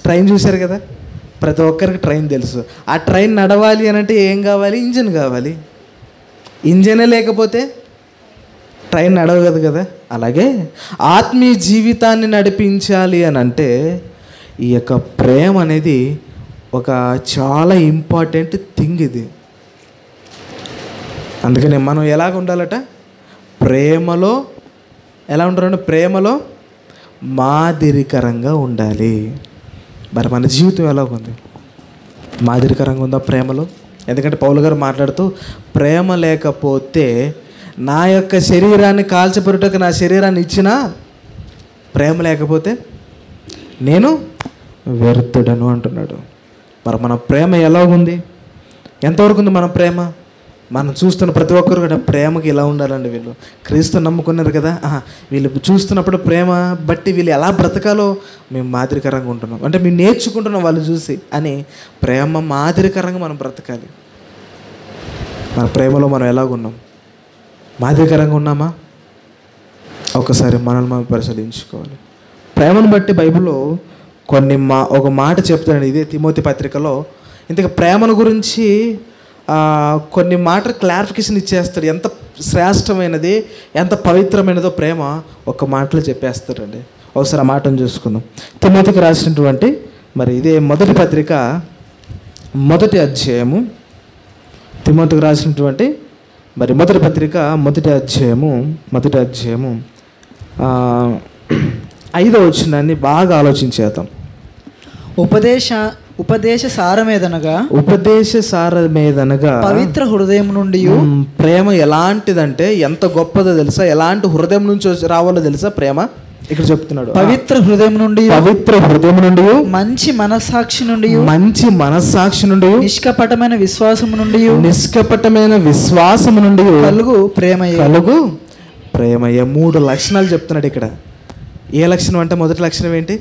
ట్రైన్ చూశారు కదా, ప్రతి ఒక్కరికి ట్రైన్ తెలుసు. ఆ ట్రైన్ నడవాలి అని అంటే ఏం కావాలి? ఇంజిన్ కావాలి. ఇంజనే లేకపోతే ట్రైన్ నడవదు కదా. అలాగే ఆత్మీయ జీవితాన్ని నడిపించాలి అని అంటే ఈ యొక్క ప్రేమ అనేది ఒక చాలా ఇంపార్టెంట్ థింగ్ ఇది. అందుకని మనం ఎలాగ ఉండాలట? ప్రేమలో ఎలా ఉంటారంటే ప్రేమలో మాదిరికరంగా ఉండాలి. మరి మన జీవితం ఎలా ఉంది? మాదిరికరంగా ఉందా ప్రేమలో? ఎందుకంటే పౌలు గారు మాట్లాడుతూ, ప్రేమ లేకపోతే నా యొక్క శరీరాన్ని కాల్చబెట్టుటకు నా శరీరాన్ని ఇచ్చినా ప్రేమ లేకపోతే నేను వ్యర్థుడను అంటున్నాడు. మరి మన ప్రేమ ఎలా ఉంది? ఎంతవరకు ఉంది మన ప్రేమ? మనం చూస్తున్న ప్రతి ఒక్కరు కూడా ప్రేమకి ఎలా ఉండాలండి. వీళ్ళు క్రీస్తు నమ్ముకున్నారు కదా, వీళ్ళు చూస్తున్నప్పుడు ప్రేమ బట్టి వీళ్ళు ఎలా బ్రతకాలో మేము మాదిరికరంగా ఉంటున్నాం, అంటే మేము నేర్చుకుంటున్నాం వాళ్ళు చూసి అని. ప్రేమ మాదిరికరంగా మనం బ్రతకాలి. మన ప్రేమలో మనం ఎలాగున్నాం? మాదిరికరంగా ఉన్నామా? ఒకసారి మనల్ని మనం పరిశీలించుకోవాలి. ప్రేమను బట్టి బైబిల్లో ఒక మాట చెప్తాడు. ఇదే తిమోతి పత్రికలో ఇంతకు ప్రేమను గురించి కొన్ని మాటలు క్లారిఫికేషన్ ఇచ్చేస్తాడు. ఎంత శ్రేష్టమైనది, ఎంత పవిత్రమైనదో ప్రేమ ఒక మాటలో చెప్పేస్తాడండి. ఒకసారి ఆ మాటను చూసుకుందాం. తిమోతికి రాసినటువంటి మరి ఇదే మొదటి పత్రిక మొదటి అధ్యాయము, తిమోతికి రాసినటువంటి మరి మొదటి పత్రిక మొదటి అధ్యాయము 5వ వచనాన్ని బాగా ఆలోచించేద్దాం. ఉపదేశ సారమేదనగా పవిత్ర హృదయం నుండి. ప్రేమ ఎలాంటిదంటే ఎంత గొప్పదో తెలుసా? ఎలాంటి హృదయం నుంచి రావాలో తెలుసా ప్రేమ? ఇక్కడ చెప్తున్నాడు, పవిత్ర హృదయం నుండి మంచి మనస్సాక్షి నుండి నిష్కపటమైన విశ్వాసము నుండి కలుగు ప్రేమయ్య. 3 లక్షణాలు చెప్తున్నాడు ఇక్కడ. ఏ లక్షణం అంటే మొదటి లక్షణం ఏంటి?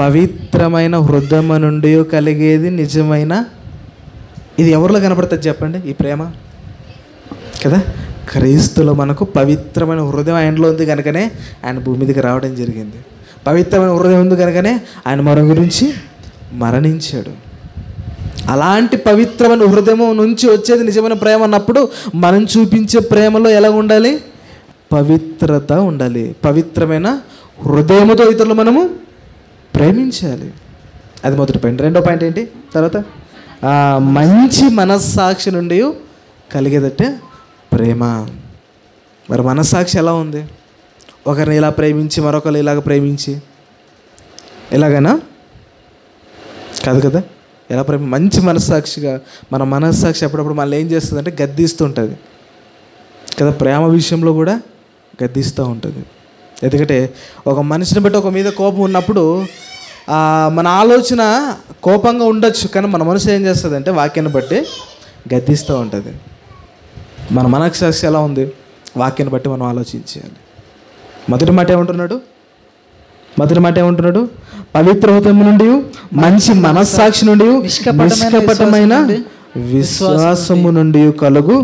పవిత్రమైన హృదయం నుండి కలిగేది నిజమైన. ఇది ఎవరిలో కనపడుతుంది చెప్పండి ఈ ప్రేమ? కదా, క్రీస్తులో మనకు పవిత్రమైన హృదయం ఆయనలో ఉంది కనుకనే ఆయన భూమి మీదకి రావడం జరిగింది. పవిత్రమైన హృదయం ఉంది కనుకనే ఆయన మన గురించి మరణించాడు. అలాంటి పవిత్రమైన హృదయం నుంచి వచ్చేది నిజమైన ప్రేమ అన్నప్పుడు మనం చూపించే ప్రేమలో ఎలా ఉండాలి? పవిత్రత ఉండాలి. పవిత్రమైన హృదయముతో ఇతరులు మనము ప్రేమించాలి. అది మొదటి పాయింట్. రెండో పాయింట్ ఏంటి? తర్వాత మంచి మనస్సాక్షి నుండి కలిగేదట్టే ప్రేమ. మరి మనస్సాక్షి ఎలా ఉంది? ఒకరిని ఇలా ప్రేమించి మరొకరు ఇలాగ ప్రేమించి ఎలాగైనా కాదు కదా. ఎలా మంచి మనస్సాక్షిగా మన మనస్సాక్షి అప్పుడప్పుడు మళ్ళీ ఏం చేస్తుంది అంటే గద్దిస్తూ ఉంటుంది కదా. ప్రేమ విషయంలో కూడా గద్దిస్తూ ఉంటుంది. ఎందుకంటే ఒక మనిషిని బట్టి ఒక మీద కోపం ఉన్నప్పుడు మన ఆలోచన కోపంగా ఉండొచ్చు, కానీ మన మనసు ఏం చేస్తుంది అంటే వాక్యాన్ని బట్టి గద్దిస్తూ ఉంటుంది. మన మనస్సాక్షి ఎలా ఉంది? వాక్యాన్ని బట్టి మనం ఆలోచించాలి. మొదటి మాట ఏమంటున్నాడు? పవిత్ర హృదయం నుండి మంచి మనస్సాక్షి నుండి నిష్కపటమైన విశ్వాసము నుండి కలుగు.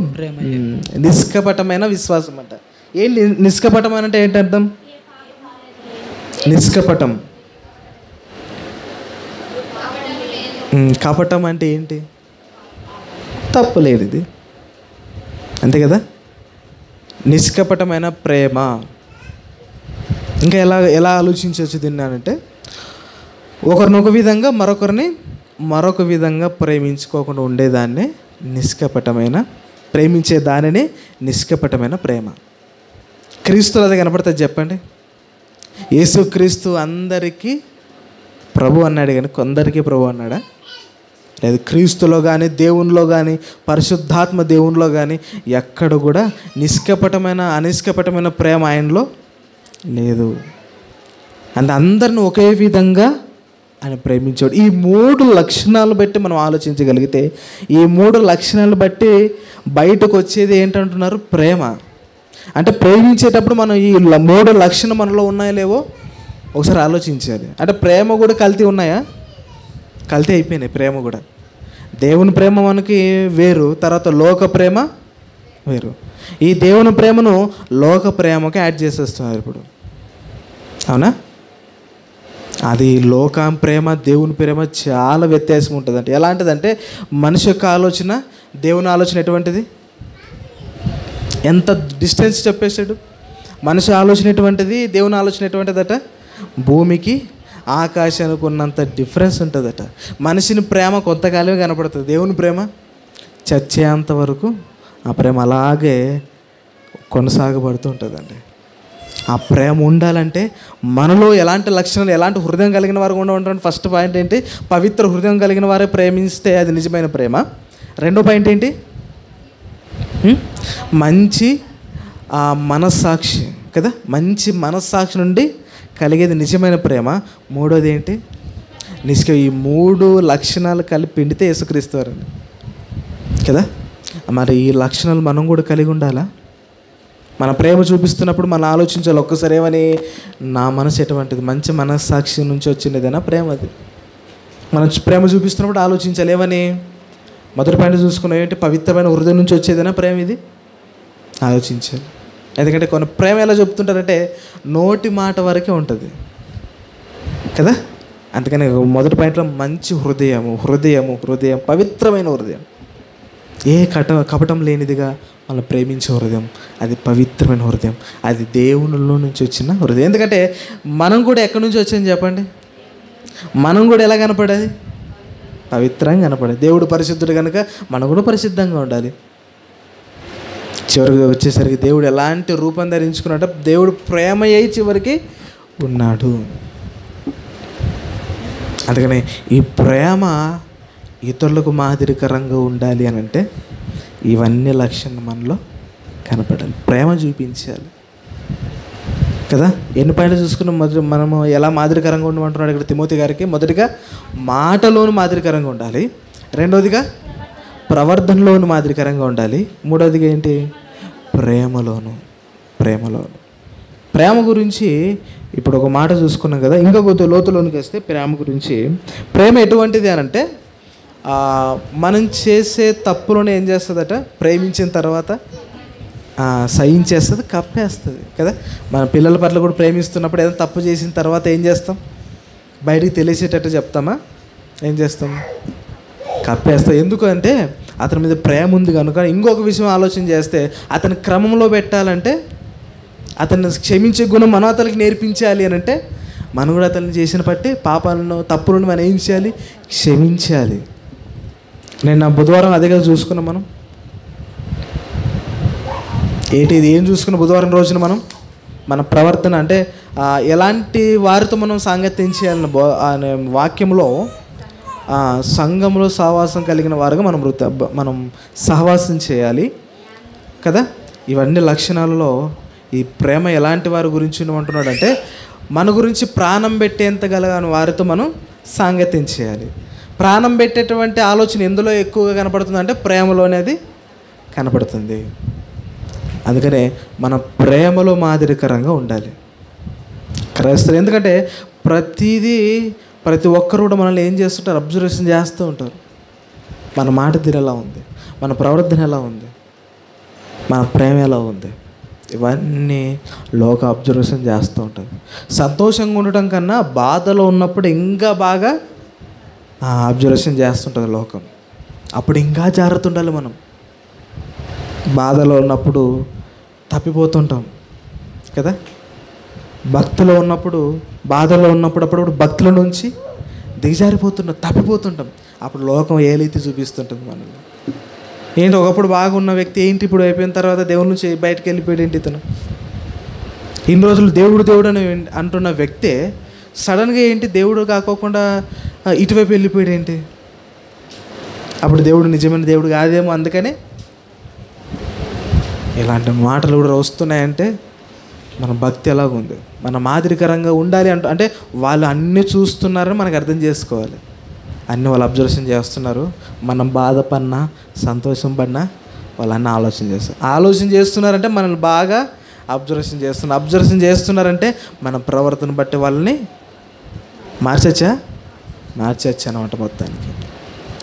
నిష్కపటమైన విశ్వాసం అంట. ఏంటి నిష్కపటమైన అంటే ఏంటి అర్థం? నిష్కపటం, కపటం అంటే ఏంటి? తప్పులేదు ఇది, అంతే కదా. నిష్కపటమైన ప్రేమ. ఇంకా ఎలా ఆలోచించవచ్చు దీన్ని అంటే, ఒకరిని ఒక విధంగా మరొక విధంగా ప్రేమించుకోకుండా ఉండేదాన్ని నిష్కపటమైన, ప్రేమించే దానిని నిష్కపటమైన ప్రేమ. క్రీస్తులో అది కనపడుతుంది చెప్పండి. యేసుక్రీస్తు అందరికీ ప్రభు అన్నాడు, కానీ కొందరికీ ప్రభు అన్నాడా? లేదు. క్రీస్తులో కానీ దేవునిలో కానీ పరిశుద్ధాత్మ దేవునిలో కానీ ఎక్కడ కూడా అనిష్కపటమైన ప్రేమ ఆయనలో లేదు. అంటే అందరిని ఒకే విధంగా ఆయన ప్రేమించాడు. ఈ 3 లక్షణాలు బట్టి మనం ఆలోచించగలిగితే, ఈ 3 లక్షణాలు బట్టి బయటకు వచ్చేది ఏంటంటున్నారు? ప్రేమ. అంటే ప్రేమించేటప్పుడు మనం ఈ 3 లక్షణాలు మనలో ఉన్నాయో లేవో ఒకసారి ఆలోచించాలి. అంటే ప్రేమ కూడా కల్తీ ఉన్నాయా? కల్తీ అయిపోయినాయి ప్రేమ కూడా. దేవుని ప్రేమ మనకి వేరు, తర్వాత లోక ప్రేమ వేరు. ఈ దేవుని ప్రేమను లోక ప్రేమకి యాడ్ చేసేస్తున్నారు ఇప్పుడు, అవునా? అది లోక ప్రేమ దేవుని ప్రేమ చాలా వ్యత్యాసం ఉంటుంది. అంటే ఎలాంటిదంటే మనిషి యొక్క ఆలోచన దేవుని ఆలోచన ఎటువంటిది? ఎంత డిస్టెన్స్ చెప్పేశాడు. మనిషి ఆలోచన ఎటువంటిది, దేవుని ఆలోచన ఎటువంటిదట? భూమికి ఆకాశానికి ఉన్నంత డిఫరెన్స్ ఉంటుందట. మనిషిని ప్రేమ కొంతకాలమే కనపడుతుంది, దేవుని ప్రేమ చచ్చేంత వరకు ఆ ప్రేమ అలాగే కొనసాగబడుతూ ఉంటుందండి. ఆ ప్రేమ ఉండాలంటే మనలో ఎలాంటి లక్షణాలు, ఎలాంటి హృదయం కలిగిన వారు ఉండాలంటే ఫస్ట్ పాయింట్ ఏంటి? పవిత్ర హృదయం కలిగిన వారే ప్రేమిస్తే అది నిజమైన ప్రేమ. రెండో పాయింట్ ఏంటి? మంచి మనస్సాక్షి కదా. మంచి మనస్సాక్షి నుండి కలిగేది నిజమైన ప్రేమ. మూడోది ఏంటి? ఈ 3 లక్షణాలు కలిపి పిండితే యేసుక్రీస్తు వారండి కదా. మరి ఈ లక్షణాలు మనం కూడా కలిగి ఉండాలా? మన ప్రేమ చూపిస్తున్నప్పుడు మనం ఆలోచించాలి ఒక్కసారి, ఏమని? నా మనసు ఎటువంటిది? మంచి మనస్సాక్షి నుంచి వచ్చినదేనా ప్రేమ? అది మనం ప్రేమ చూపిస్తున్నప్పుడు ఆలోచించాలి. ఏమని? మొదటి పాయింట్ చూసుకున్నాం ఏంటి? పవిత్రమైన హృదయం నుంచి వచ్చేదేనా ప్రేమ? ఇది ఆలోచించాలి. ఎందుకంటే కొన్ని ప్రేమ ఎలా చెప్తుంటారంటే నోటి మాట వరకే ఉంటుంది కదా. అందుకని మొదటి పాయింట్లో మంచి హృదయం, పవిత్రమైన హృదయం, ఏ కపటం లేనిదిగా మనం ప్రేమించే హృదయం, అది పవిత్రమైన హృదయం, అది దేవునిలో నుంచి వచ్చిన హృదయం. ఎందుకంటే మనం కూడా ఎక్కడి నుంచి వచ్చామని చెప్పండి? మనం కూడా ఎలా కనపడేది? పవిత్రంగా కనపడేది. దేవుడు పరిశుద్ధుడు కనుక మనం కూడా పరిశుద్ధంగా ఉండాలి. చివరికి వచ్చేసరికి దేవుడు ఎలాంటి రూపం ధరించుకున్నాడు? దేవుడు ప్రేమ అయి చివరికి ఉన్నాడు. అందుకని ఈ ప్రేమ ఇతరులకు మాదిరికరంగా ఉండాలి అని అంటే ఇవన్నీ లక్షణాలు మనలో కనపడాలి. ప్రేమ చూపించాలి కదా. ఎన్ని పాయింట్లు చూసుకున్నాం? మనము ఎలా మాదిరికరంగా ఉండమంటున్నాడు ఇక్కడ తిమోతి గారికి. మొదటిగా మాటలోను మాదిరికరంగా ఉండాలి, రెండోదిగా ప్రవర్తనలోను మాదిరికరంగా ఉండాలి, మూడోదిగా ఏంటి? ప్రేమలో. ప్రేమ గురించి ఇప్పుడు ఒక మాట చూసుకున్నాం కదా, ఇంకా కొద్ది లోతులోనికి వస్తే ప్రేమ గురించి. ప్రేమ ఎటువంటిది అని అంటే మనం చేసే తప్పులను ఏం చేస్తుందట, ప్రేమించిన తర్వాత సహించేస్తుంది, కప్పేస్తుంది కదా. మన పిల్లల పట్ల కూడా ప్రేమిస్తున్నప్పుడు ఏదైనా తప్పు చేసిన తర్వాత ఏం చేస్తాం, బయటికి తెలిసేటట్టు చెప్తామా, ఏం చేస్తాం, కప్పేస్తాం. ఎందుకు అంటే అతని మీద ప్రేమ ఉంది కనుక. ఇంకొక విషయం ఆలోచన చేస్తే అతని క్రమంలో పెట్టాలంటే, అతన్ని క్షమించే గుణం మనం అతనికి నేర్పించాలి అని అంటే మనం కూడా అతన్ని చేసిన బట్టి పాపాలను తప్పులను మనం ఏం చేయాలి, క్షమించాలి. నేను నా బుధవారం అదే కదా చూసుకున్నాం మనం. ఇది ఏం చూసుకున్న బుధవారం రోజున మనం మన ప్రవర్తన అంటే ఎలాంటి వారితో మనం సాంగత్యం చేయాలన్న వాక్యంలో సంఘంలో సహవాసం కలిగిన వారుగా మనం సహవాసం చేయాలి కదా. ఇవన్నీ లక్షణాలలో ఈ ప్రేమ ఎలాంటి వారి గురించి అంటున్నాడంటే మన గురించి ప్రాణం పెట్టేంత గలగాని వారితో మనం సాంగత్యం చేయాలి. ప్రాణం పెట్టేటువంటి ఆలోచన ఎందులో ఎక్కువగా కనపడుతుంది అంటే ప్రేమలోనేది కనపడుతుంది. అందుకనే మన ప్రేమలో మాదిరికరంగా ఉండాలి క్రైస్తవులు. ఎందుకంటే ప్రతి ఒక్కరు కూడా మనల్ని ఏం చేస్తుంటారు, అబ్జర్వేషన్ చేస్తూ ఉంటారు. మన మాట తీరు ఎలా ఉంది, మన ప్రవర్తన ఎలా ఉంది, మన ప్రేమ ఎలా ఉంది, ఇవన్నీ లోక అబ్జర్వేషన్ చేస్తూ ఉంటారు. సంతోషంగా ఉండటం కన్నా బాధలో ఉన్నప్పుడు ఇంకా బాగా అబ్జర్వేషన్ చేస్తుంటుంది లోకం. అప్పుడు ఇంకా జాగ్రత్త ఉండాలి. మనం బాధలో ఉన్నప్పుడు తప్పిపోతుంటాం కదా. భక్తిలో ఉన్నప్పుడు బాధలో ఉన్నప్పుడు అప్పుడప్పుడు భక్తుల నుంచి తప్పిపోతుంటాం. అప్పుడు లోకం ఏలైతే చూపిస్తుంటుంది మనల్ని. ఏంటి ఒకప్పుడు బాగున్న వ్యక్తి ఏంటి ఇప్పుడు అయిపోయిన తర్వాత దేవుడి నుంచి బయటకు వెళ్ళిపోయాడు ఏంటి ఇతను. ఇన్ని రోజులు దేవుడు అని అంటున్న వ్యక్తే సడన్గా ఏంటి దేవుడు కాకోకుండా ఇటువైపు వెళ్ళిపోయాడు ఏంటి. అప్పుడు దేవుడు నిజమైన దేవుడు కాదేమో. అందుకనే ఇలాంటి మాటలు కూడా వస్తున్నాయంటే మన భక్తి ఎలాగుంది, మన మాదిరికరంగా ఉండాలి అంటే వాళ్ళు అన్నీ చూస్తున్నారని మనకు అర్థం చేసుకోవాలి. అన్నీ వాళ్ళు అబ్జర్వేషన్ చేస్తున్నారు. మనం బాధపడినా సంతోషం పడినా వాళ్ళు అన్నీ ఆలోచన చేస్తున్నారంటే మనల్ని బాగా అబ్జర్వేషన్ చేస్తున్నారంటే మన ప్రవర్తన బట్టి వాళ్ళని మార్చచ్చా అనమాట మొత్తానికి.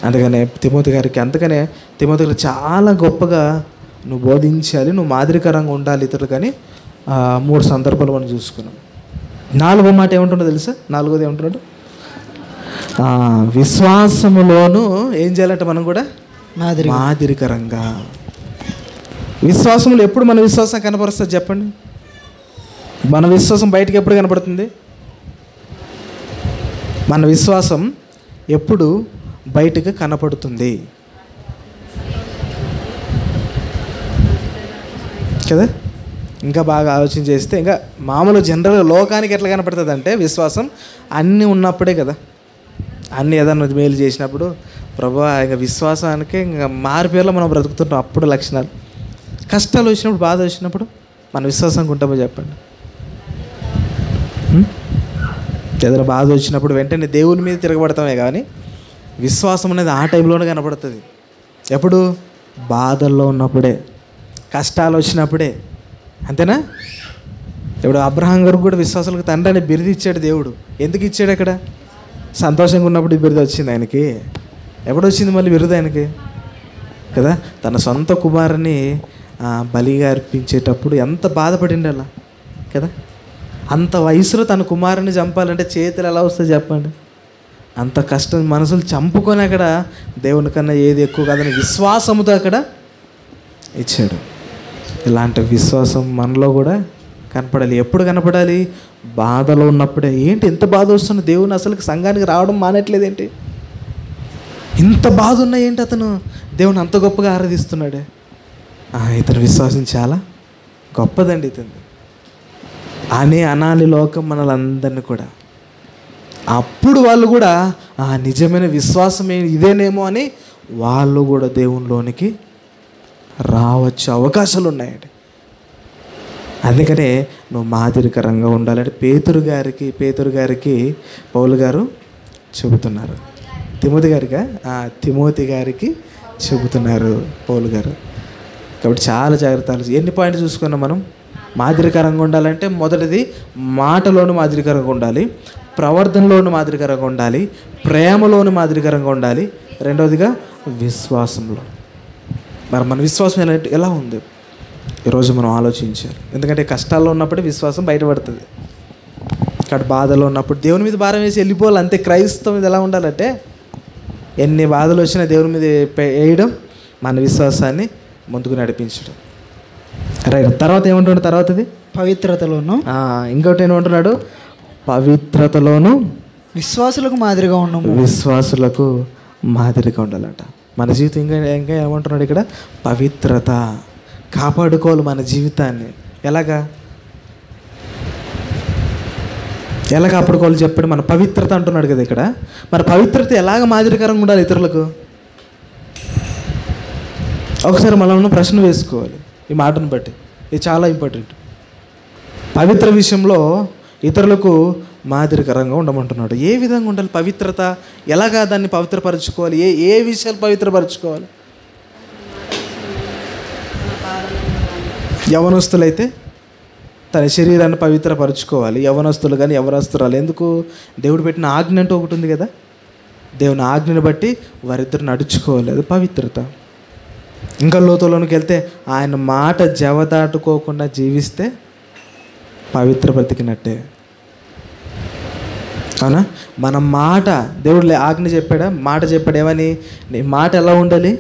అందుకనే తిమోతి గారికి చాలా గొప్పగా నువ్వు బోధించాలి, నువ్వు మాదిరికరంగా ఉండాలి ఇతరులు. కానీ 3 సందర్భాలు మనం చూసుకున్నాం. 4వ మాట ఏమంటుందో తెలుసా? 4వది ఏమంటున్నాడు, విశ్వాసములోను ఏం చేయాలంటే మనం కూడా మాదిరికరంగా. విశ్వాసంలో ఎప్పుడు మన విశ్వాసం కనపరుస్తుంది చెప్పండి? మన విశ్వాసం బయటకు ఎప్పుడు కనపడుతుంది? మన విశ్వాసం ఎప్పుడు బయటకు కనపడుతుంది కదా. ఇంకా బాగా ఆలోచన చేస్తే ఇంకా మామూలు జనరల్గా లోకానికి ఎట్లా కనపడుతుంది అంటే విశ్వాసం అన్నీ ఉన్నప్పుడే కదా. అన్నీ ఏదన్నా మేలు చేసినప్పుడు ప్రభువా ఇంకా విశ్వాసానికి ఇంకా మారిపేర్లో మనం బ్రతుకుతుంటాం. అప్పుడు లక్షణాలు, కష్టాలు వచ్చినప్పుడు, బాధ వచ్చినప్పుడు మన విశ్వాసంగా ఉంటామో చెప్పండి. ఏదైనా బాధ వచ్చినప్పుడు వెంటనే దేవుని మీద తిరగబడతామే కానీ విశ్వాసం అనేది ఆ టైంలోనే కనపడుతుంది. ఎప్పుడు? బాధల్లో ఉన్నప్పుడే, కష్టాలు వచ్చినప్పుడే. అంతేనా? ఇప్పుడు అబ్రహాం గారికి కూడా విశ్వాసాలకు తండ్రి అనే బిరుదు ఇచ్చాడు దేవుడు. ఎందుకు ఇచ్చాడు? అక్కడ సంతోషంగా ఉన్నప్పుడు బిరుదు వచ్చింది ఆయనకి. ఎప్పుడు వచ్చింది మళ్ళీ బిరుదు ఆయనకి కదా? తన సొంత కుమారుని బలిగా అర్పించేటప్పుడు ఎంత బాధపడింది అలా కదా. అంత వయసులో తన కుమారుని చంపాలంటే చేతులు ఎలా వస్తాయి చెప్పండి? అంత కష్టం, మనసులు చంపుకొని అక్కడ దేవుని కన్నా ఏది ఎక్కువ కాదని విశ్వాసముతో అక్కడ ఇచ్చాడు. ఇలాంటి విశ్వాసం మనలో కూడా కనపడాలి. ఎప్పుడు కనపడాలి? బాధలో ఉన్నప్పుడే. ఏంటి ఇంత బాధ వస్తుంది, దేవుని అసలు సంఘానికి రావడం మానట్లేదు ఏంటి, ఇంత బాధ ఉన్నా ఏంటి అతను దేవుని అంత గొప్పగా ఆరాధిస్తున్నాడే, ఇతను విశ్వాసం చాలా గొప్పదండి ఇతను అని అనాలి లోకం మనలందరినీ కూడా. అప్పుడు వాళ్ళు కూడా నిజమైన విశ్వాసం ఇదేనేమో అని వాళ్ళు కూడా దేవునిలోనికి రావచ్చు, అవకాశాలు ఉన్నాయండి. అందుకనే నువ్వు మాదిరికరంగా ఉండాలంటే పేతురు గారికి పౌలు గారు చెబుతున్నారు. తిమోతి గారికి చెబుతున్నారు పౌలు గారు. కాబట్టి చాలా జాగ్రత్తలు. ఎన్ని పాయింట్లు చూసుకున్నాం మనం? మాదిరికరంగా ఉండాలంటే మొదటిది మాటలోను మాదిరికరంగా ఉండాలి, ప్రవర్తనలోను మాదిరికరంగా ఉండాలి, ప్రేమలోను మాదిరికరంగా ఉండాలి, రెండవదిగా విశ్వాసంలో. మరి మన విశ్వాసం ఎలా ఉంది ఈరోజు మనం ఆలోచించాలి. ఎందుకంటే కష్టాల్లో ఉన్నప్పుడే విశ్వాసం బయటపడుతుంది. ఇక్కడ బాధలో ఉన్నప్పుడు దేవుని మీద భారం వేసి వెళ్ళిపోవాలి అంతే. క్రైస్తవం మీద ఎలా ఉండాలంటే ఎన్ని బాధలు వచ్చినా దేవుని మీద వేయడం, మన విశ్వాసాన్ని ముందుకు నడిపించడం. రైట్. తర్వాత ఏమంటున్నాడు? తర్వాతది పవిత్రతలోను, ఇంకోటి ఏమంటున్నాడు? పవిత్రతలోను విశ్వాసులకు మాదిరిగా ఉన్నాము. విశ్వాసులకు మాదిరిగా ఉండాలంట. మన జీవితం ఇంకా ఏమంటున్నాడు ఇక్కడ? పవిత్రత. కాపాడుకోవాలి మన జీవితాన్ని. ఎలా కాపాడుకోవాలి చెప్పండి? మన పవిత్రత అంటున్నాడు కదా ఇక్కడ. మరి పవిత్రత ఎలాగ మాదిరికరంగా ఉండాలి ఇతరులకు? ఒకసారి మనం ప్రశ్న వేసుకోవాలి ఈ మాటను బట్టి. ఇది చాలా ఇంపార్టెంట్. పవిత్ర విషయంలో ఇతరులకు మాదిరికరంగా ఉండమంటున్నాడు. ఏ విధంగా ఉండాలి పవిత్రత? ఎలాగా దాన్ని పవిత్రపరచుకోవాలి? ఏ విషయాలు పవిత్రపరచుకోవాలి? యవనస్తులైతే తన శరీరాన్ని పవిత్రపరచుకోవాలి. యవనస్తులు కానీ యవనస్తురాలు. ఎందుకు? దేవుడు పెట్టిన ఆజ్ఞ అంటూ ఒకటి ఉంది కదా. దేవుని ఆజ్ఞను బట్టి వారిద్దరు నడుచుకోవాలి. అది పవిత్రత. ఇంకా లోతులోనికి వెళ్తే ఆయన మాట జవదాటుకోకుండా జీవిస్తే పవిత్ర బ్రతికినట్టే. అవునా? మన మాట దేవుడు ఆజ్ఞ చెప్పాడా? మాట చెప్పాడు. ఏమని? నీ మాట ఎలా ఉండాలి?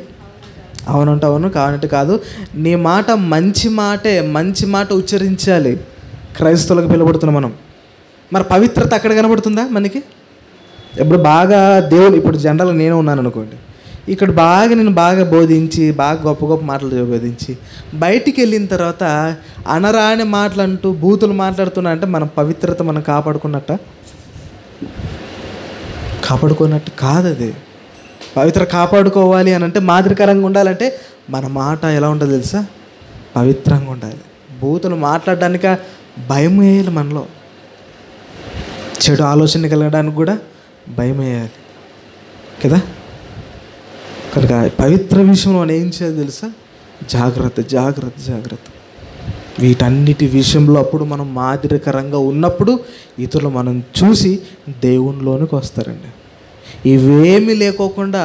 అవునంటే అవును, కావాలంటే కాదు. నీ మాట మంచి మాటే, మంచి మాట ఉచ్చరించాలి. క్రైస్తవులకు పిలువబడుతున్నాం మనం. మరి పవిత్రత అక్కడ కనబడుతుందా మనకి? ఇప్పుడు బాగా దేవుడు, ఇప్పుడు జనరల్గా నేను ఉన్నాను అనుకోండి, ఇక్కడ నేను బాగా బోధించి, బాగా గొప్ప గొప్ప మాటలు బోధించి బయటికి వెళ్ళిన తర్వాత అనరాని మాటలు అంటూ బూతులు మాట్లాడుతున్నా అంటే మన పవిత్రత మనం కాపాడుకున్నట్టు కాదు. అది పవిత్ర కాపాడుకోవాలి అని అంటే, మాదిరికరంగా ఉండాలంటే మన మాట ఎలా ఉండాలి తెలుసా? పవిత్రంగా ఉండాలి. బూతులు మాట్లాడడానిక భయం వేయాలి మనలో. చెడు ఆలోచన కలగడానికి కూడా భయం వేయాలి కదా. కనుక పవిత్ర విషయంలో మనం ఏం చేయాలి తెలుసా? జాగ్రత్త. వీటన్నిటి విషయంలో అప్పుడు మనం మాదిరికరంగా ఉన్నప్పుడు ఇతరులు మనం చూసి దేవునిలోనికి వస్తారండి. ఇవేమీ లేకోకుండా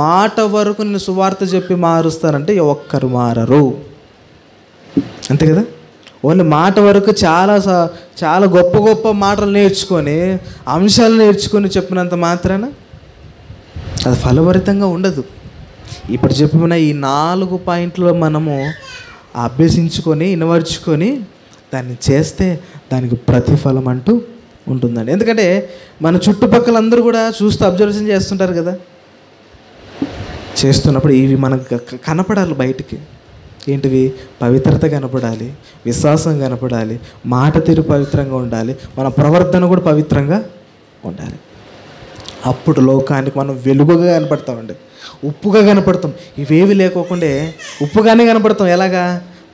మాట వరకు నేను సువార్త చెప్పి మారుస్తానంటే ఒక్కరు మారరు. అంతే కదా. ఓన్లీ మాట వరకు చాలా గొప్ప గొప్ప మాటలు నేర్చుకొని, అంశాలు నేర్చుకొని చెప్పినంత మాత్రాన అది ఫలభరితంగా ఉండదు. ఇప్పుడు చెప్పిన ఈ 4 పాయింట్లు మనము అభ్యసించుకొని, ఇనవర్చుకొని దాన్ని చేస్తే దానికి ప్రతిఫలం అంటూ ఉంటుందండి. ఎందుకంటే మన చుట్టుపక్కల అందరూ కూడా చూస్తూ అబ్జర్వేషన్ చేస్తుంటారు కదా. చేస్తున్నప్పుడు ఇవి మనకు కనపడాలి బయటికి. ఏంటివి? పవిత్రత కనపడాలి, విశ్వాసం కనపడాలి, మాట తీరు పవిత్రంగా ఉండాలి, మన ప్రవర్తన కూడా పవిత్రంగా ఉండాలి. అప్పుడు లోకానికి మనం వెలుగుగా కనపడతామండి, ఉప్పుగా కనపడతాం. ఇవేవి లేకోకుండా ఉప్పుగానే కనపడతాం. ఎలాగా?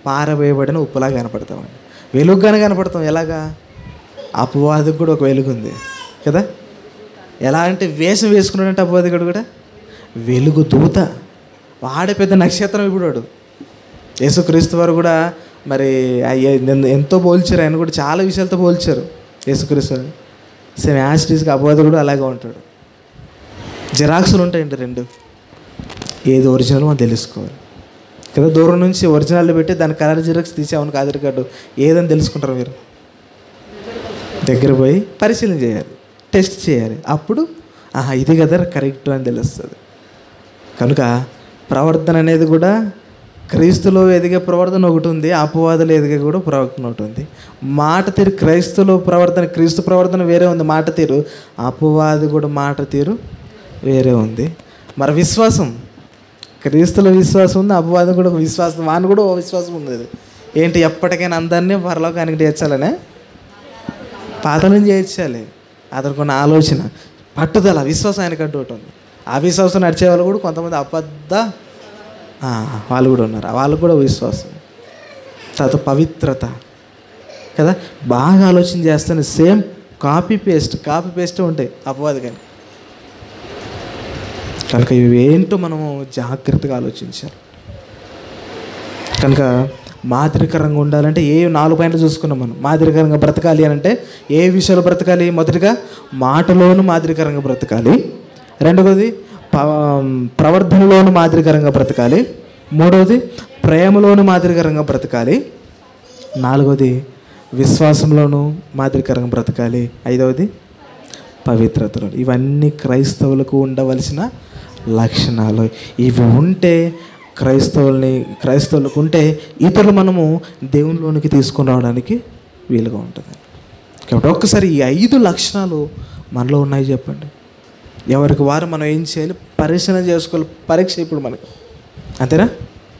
పారవేయబడిన ఉప్పులాగా కనపడతామండి. వెలుగుగానే కనపడతాం. ఎలాగా? అపవాదికి కూడా ఒక వెలుగు ఉంది కదా. ఎలా అంటే వేషం వేసుకున్నాడంటే అపవాదికుడు కూడా వెలుగు దూత, వాడే పెద్ద నక్షత్రం. ఇప్పుడు వాడు యేసుక్రీస్తు వారు కూడా మరి ఎంతో పోల్చారు. ఆయన కూడా చాలా విషయాలతో పోల్చారు యేసుక్రీస్తు వారు. సేమ్ యాస్టీస్గా అపవాది కూడా అలాగే ఉంటాడు. జిరాక్సులు ఉంటాయండి 2. ఏది ఒరిజినల్ మనం తెలుసుకోవాలి కదా. దూరం నుంచి ఒరిజినల్ పెట్టి దాని కలర్ జిరాక్స్ తీసి అవును ఆధార్ కార్డు ఏదని తెలుసుకుంటారు మీరు? దగ్గర పోయి పరిశీలన చేయాలి, టెస్ట్ చేయాలి. అప్పుడు ఇది కదా కరెక్ట్ అని తెలుస్తుంది. కనుక ప్రవర్తన అనేది కూడా క్రీస్తులో ఎదిగే ప్రవర్తన ఒకటి ఉంది, అపవాదులు ఎదిగే కూడా ప్రవర్తన ఒకటి ఉంది. మాట తీరు క్రైస్తులో ప్రవర్తన, క్రీస్తు ప్రవర్తన వేరే ఉంది మాట తీరు, అపవాది కూడా మాట తీరు వేరే ఉంది. మరి విశ్వాసం, క్రీస్తులో విశ్వాసం ఉంది, అపవాదం కూడా ఒక విశ్వాసం, వాని కూడా ఒక విశ్వాసం ఉంది. ఏంటి? ఎప్పటికైనా అందరినీ పరలోకానికి చేర్చాలనే, పాతనం చేయించాలి. అతనికి ఉన్న ఆలోచన, పట్టుదల, విశ్వాసం ఆయనకంటూ ఒకటి ఉంది. ఆ విశ్వాసం నడిచే వాళ్ళు కూడా కొంతమంది వాళ్ళు కూడా ఉన్నారు. వాళ్ళకు కూడా విశ్వాసం. తర్వాత పవిత్రత కదా. బాగా ఆలోచన చేస్తాను. సేమ్ కాపీ పేస్ట్ ఉంటాయి అపవాది కానీ. కనుక ఇవేంటో మనము జాగ్రత్తగా ఆలోచించాలి. కనుక మాదిరికరంగా ఉండాలంటే ఏ 4 పాయింట్లు చూసుకున్నాం మనం. మాదిరికరంగా బ్రతకాలి అని అంటే ఏ విషయాలు బ్రతకాలి? మొదటిగా మాటలోను మాదిరికరంగా బ్రతకాలి. రెండవది ప్రవర్తనలోను మాదిరికరంగా బ్రతకాలి. మూడవది ప్రేమలోను మాదిరికరంగా బ్రతకాలి. నాలుగవది విశ్వాసంలోను మాదిరికరంగా బ్రతకాలి. ఐదవది పవిత్రతలో. ఇవన్నీ క్రైస్తవులకు ఉండవలసిన లక్షణాలు. ఇవి ఉంటే క్రైస్తవులకు ఉంటే ఇతరులు మనము దేవునిలోనికి తీసుకొని రావడానికి వీలుగా ఉంటుంది. కాబట్టి ఒక్కసారి ఈ 5 లక్షణాలు మనలో ఉన్నాయి చెప్పండి. ఎవరికి వారు మనం ఏం చేయాలి? పరిశీలన చేసుకోవాలి. పరీక్ష ఇప్పుడు మనకు, అంతేనా?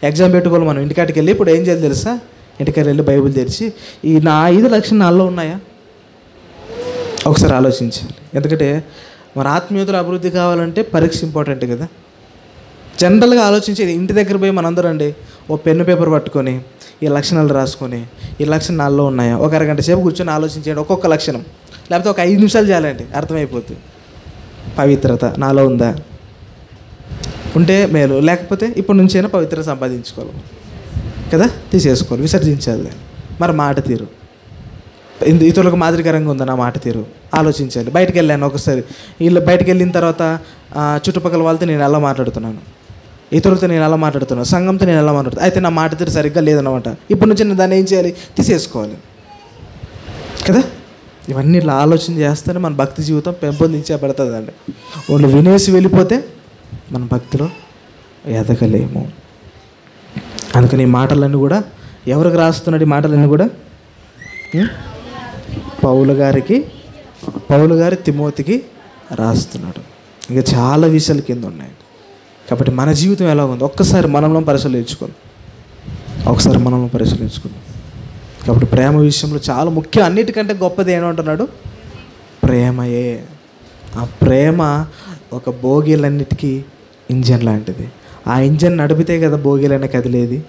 ఎగ్జామ్ పెట్టుకోవాలి. మనం ఇంటికాటికి వెళ్ళి ఇప్పుడు ఏం చేయాలి తెలుసా? ఇంటికాడికి వెళ్ళి బైబిల్ తెరిచి ఈ నా 5 లక్షణాలు నాలో ఉన్నాయా ఒకసారి ఆలోచించాలి. ఎందుకంటే మన ఆత్మీయతలో అభివృద్ధి కావాలంటే పరీక్ష ఇంపార్టెంట్ కదా. జనరల్గా ఆలోచించేది ఇంటి దగ్గర పోయి మనందరూ అండి ఓ పెన్ను పేపర్ పట్టుకొని ఈ లక్షణాలు రాసుకొని ఈ లక్షణం నాలో ఉన్నాయా ఒక అరగంట సేపు కూర్చొని ఆలోచించండి. ఒక్కొక్క లక్షణం, లేకపోతే ఒక 5 నిమిషాలు చేయాలండి, అర్థమైపోతుంది. పవిత్రత నాలో ఉందా? ఉంటే మేలు, లేకపోతే ఇప్పటి నుంచైనా పవిత్రత సంపాదించుకోవాలి కదా, తీసేసుకోవాలి, విసర్జించాలి. మరి మాట తీరు ఇతరులకు మాదిరికరంగా ఉందా? నా మాట తీరు ఆలోచించాలి. బయటకు వెళ్ళాను ఒకసారి, వీళ్ళు బయటకు వెళ్ళిన తర్వాత చుట్టుపక్కల వాళ్ళతో నేను ఎలా మాట్లాడుతున్నాను, ఇతరులతో నేను ఎలా మాట్లాడుతున్నాను, సంఘంతో నేను ఎలా మాట్లాడుతాను, అయితే నా మాట తీరు సరిగ్గా లేదన్నమాట. ఇప్పటి నుంచి నేను దాన్ని ఏం చేయాలి? తీసేసుకోవాలి కదా. ఇవన్నీ ఇలా ఆలోచన చేస్తేనే మన భక్తి జీవితం పెంపొందించబడుతుందండి. వాళ్ళు వినేసి వెళ్ళిపోతే మన భక్తిలో ఎదగలేము. అందుకని ఈ మాటలన్నీ కూడా ఎవరికి రాస్తున్నాడు? ఈ మాటలన్నీ కూడా పౌలు గారి తిమోతికి రాస్తున్నాడు. ఇంకా చాలా విషయాలు కింద ఉన్నాయి. కాబట్టి మన జీవితం ఎలా ఉంది ఒక్కసారి మనలో పరిశీలించుకోండి. కాబట్టి ప్రేమ విషయంలో చాలా ముఖ్యం. అన్నిటికంటే గొప్పది ఏమంటున్నాడు? ప్రేమయే. ఆ ప్రేమ ఒక బోగీలన్నిటికీ ఇంజన్ లాంటిది. ఆ ఇంజన్ నడిపితే కదా బోగీలనే కదిలేది.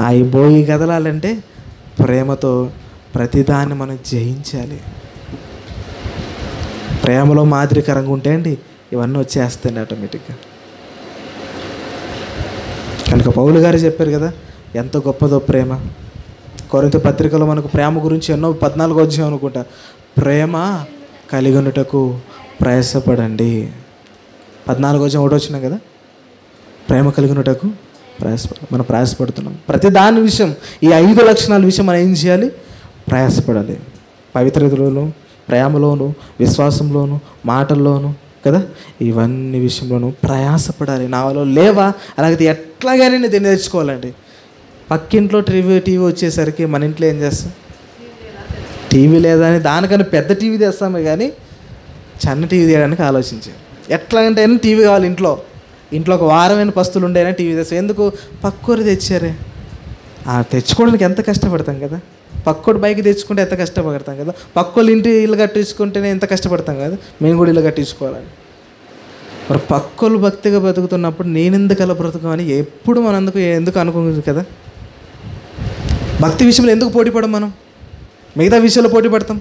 ఆ ఈ బోగి కదలాలంటే ప్రేమతో ప్రతిదాన్ని మనం జయించాలి. ప్రేమలో మాదిరికరంగా ఉంటే అండి ఇవన్నీ వచ్చేస్తాయండి ఆటోమేటిక్గా. కనుక పౌలు గారు చెప్పారు కదా ఎంత గొప్పదో ప్రేమ. కొరింథీ పత్రికలో మనకు ప్రేమ గురించి ఎన్నో 14వ అధ్యాయం అనుకుంటా, ప్రేమ కలిగినటకు ప్రయాసపడండి. 14వ అధ్యాయం 1 వచ్చినాం కదా, ప్రేమ కలిగినటకు మనం ప్రయాసపడుతున్నాం. ప్రతి దాని విషయం ఈ 5 లక్షణాల విషయం మనం ఏం చేయాలి? ప్రయాసపడాలి. పవిత్రతలోను, ప్రేమలోను, విశ్వాసంలోను, మాటల్లోను కదా, ఇవన్నీ విషయంలోనూ ప్రయాసపడాలి. నాలో లేవా అలాగే ఎట్లాగానే నేను దీన్ని తెచ్చుకోవాలండి. పక్కింట్లో టీవీ వచ్చేసరికి మన ఇంట్లో ఏం చేస్తాం? టీవీ లేదా అని దానికన్నా పెద్ద టీవీ తెస్తామే కానీ చిన్న టీవీ తీయడానికి ఆలోచించాం. ఎట్లాగంటే టీవీ కావాలి. ఇంట్లో ఒక వారమైన పస్తులు ఉండేనా టీవీ తెస్తాం. ఎందుకు? పక్కోరు తెచ్చారే. తెచ్చుకోవడానికి ఎంత కష్టపడతాం కదా. పక్కోడు బైక్ తెచ్చుకుంటే ఎంత కష్టపడతాం కదా. పక్కోళ్ళు ఇల్లు కట్టించుకుంటేనే ఎంత కష్టపడతాం కదా. మేము కూడా ఇల్లు కట్టించుకోవాలని. మరి పక్కోళ్ళు భక్తిగా బ్రతుకుతున్నప్పుడు నేను ఎందుకు అలా బ్రతుకమని ఎప్పుడు మనం ఎందుకు అనుకోదు కదా. భక్తి విషయంలో ఎందుకు పోటీ పడం? మనం మిగతా విషయాల్లో పోటీ పడతాం.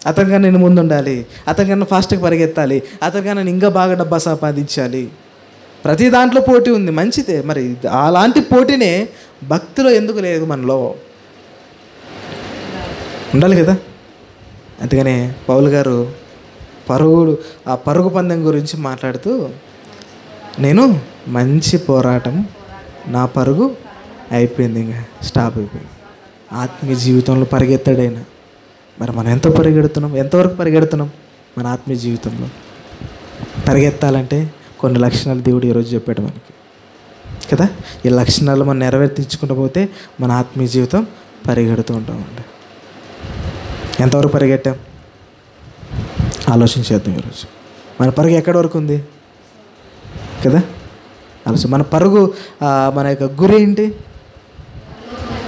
అతనికన్నా నేను ముందు ఉండాలి, అతనికన్నా ఫాస్ట్గా పరిగెత్తాలి, అతనికన్నా నేను ఇంకా బాగా డబ్బా సంపాదించాలి. ప్రతి దాంట్లో పోటీ ఉంది, మంచిదే. మరి అలాంటి పోటీనే భక్తిలో ఎందుకు లేదు? మనలో ఉండాలి కదా. అందుకనే పౌలు గారు పరుగు పందెం గురించి మాట్లాడుతూ, నేను మంచి పోరాటం, నా పరుగు అయిపోయింది, ఇంకా స్టాప్ అయిపోయింది. ఆత్మీయ జీవితంలో పరిగెత్తాడైనా. మరి మనం ఎంతో పరిగెడుతున్నాం? ఎంతవరకు పరిగెడుతున్నాం మన ఆత్మీయ జీవితంలో? పరిగెత్తాలంటే కొన్ని లక్షణాలు దేవుడు ఈరోజు చెప్పాడు మనకి కదా. ఈ లక్షణాలు మనం నెరవేర్తించుకుంటూ పోతే మన ఆత్మీయ జీవితం పరిగెడుతూ ఉంటామండి. ఎంతవరకు పరిగెట్టాం ఆలోచించేద్దాం ఈరోజు. మన పరుగు ఎక్కడి వరకు ఉంది కదా ఆలోచన. మన పరుగు మన యొక్క గురి ఏంటి?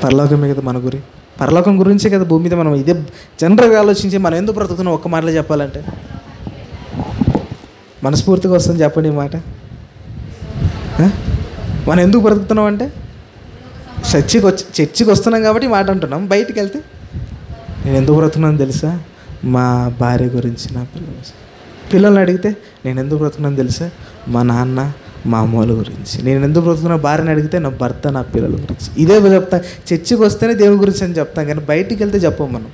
పరలోకమే కదా మన గురి. పరలోకం గురించే కదా భూమి మీద మనం ఇదే జనరల్గా ఆలోచించి మనం ఎందుకు బ్రతుకుతున్నాం ఒక్క మాటలో చెప్పాలంటే మనస్ఫూర్తిగా వస్తుంది చెప్పండి ఈ మాట. మనం ఎందుకు బ్రతుకుతున్నాం అంటే చర్చికి వస్తున్నాం కాబట్టి మాట అంటున్నాం. బయటికి వెళ్తే నేను ఎందుకు బ్రతుకున్నాను తెలుసా? మా భార్య గురించి, నా పిల్లల్ని అడిగితే నేను ఎందుకు బ్రతుకున్నాను తెలుసా? మా నాన్న మా అమ్మోళ్ళ గురించి. నేను ఎందుకు బ్రతుకున్నా భార్యని అడిగితే నా భర్త, నా పిల్లల గురించి. ఇదే చెప్తా. చర్చికి వస్తేనే దేవుని గురించి అని చెప్తాం, కానీ బయటికి వెళ్తే చెప్పం మనం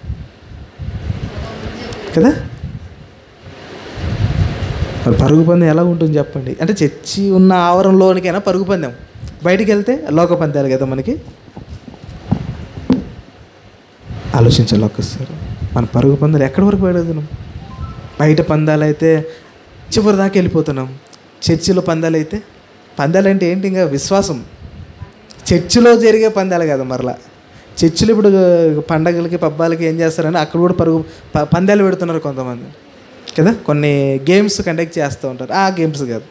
కదా. మరి పరుగు పందెం ఎలా ఉంటుంది చెప్పండి? అంటే చర్చి ఉన్న ఆవరణలోనికైనా పరుగు పందెం, బయటికి వెళ్తే లోక పందాలు కదా మనకి. ఆలోచించాలి ఒక్కసారి. మన పరుగు పందాలు ఎక్కడి వరకు పెడుతున్నాం? బయట పందాలు అయితే చివరి దాకా వెళ్ళిపోతున్నాం. చర్చిలో పందాలు అయితే, పందాలు అంటే ఏంటి? ఇంకా విశ్వాసం. చర్చిలో జరిగే పందాలు కదా మరలా. చర్చిలు ఇప్పుడు పండగలకి పబ్బాలకి ఏం చేస్తారని అక్కడ కూడా పందాలు పెడుతున్నారు కొంతమంది కదా. కొన్ని గేమ్స్ కండక్ట్ చేస్తూ ఉంటారు. ఆ గేమ్స్ కాదు.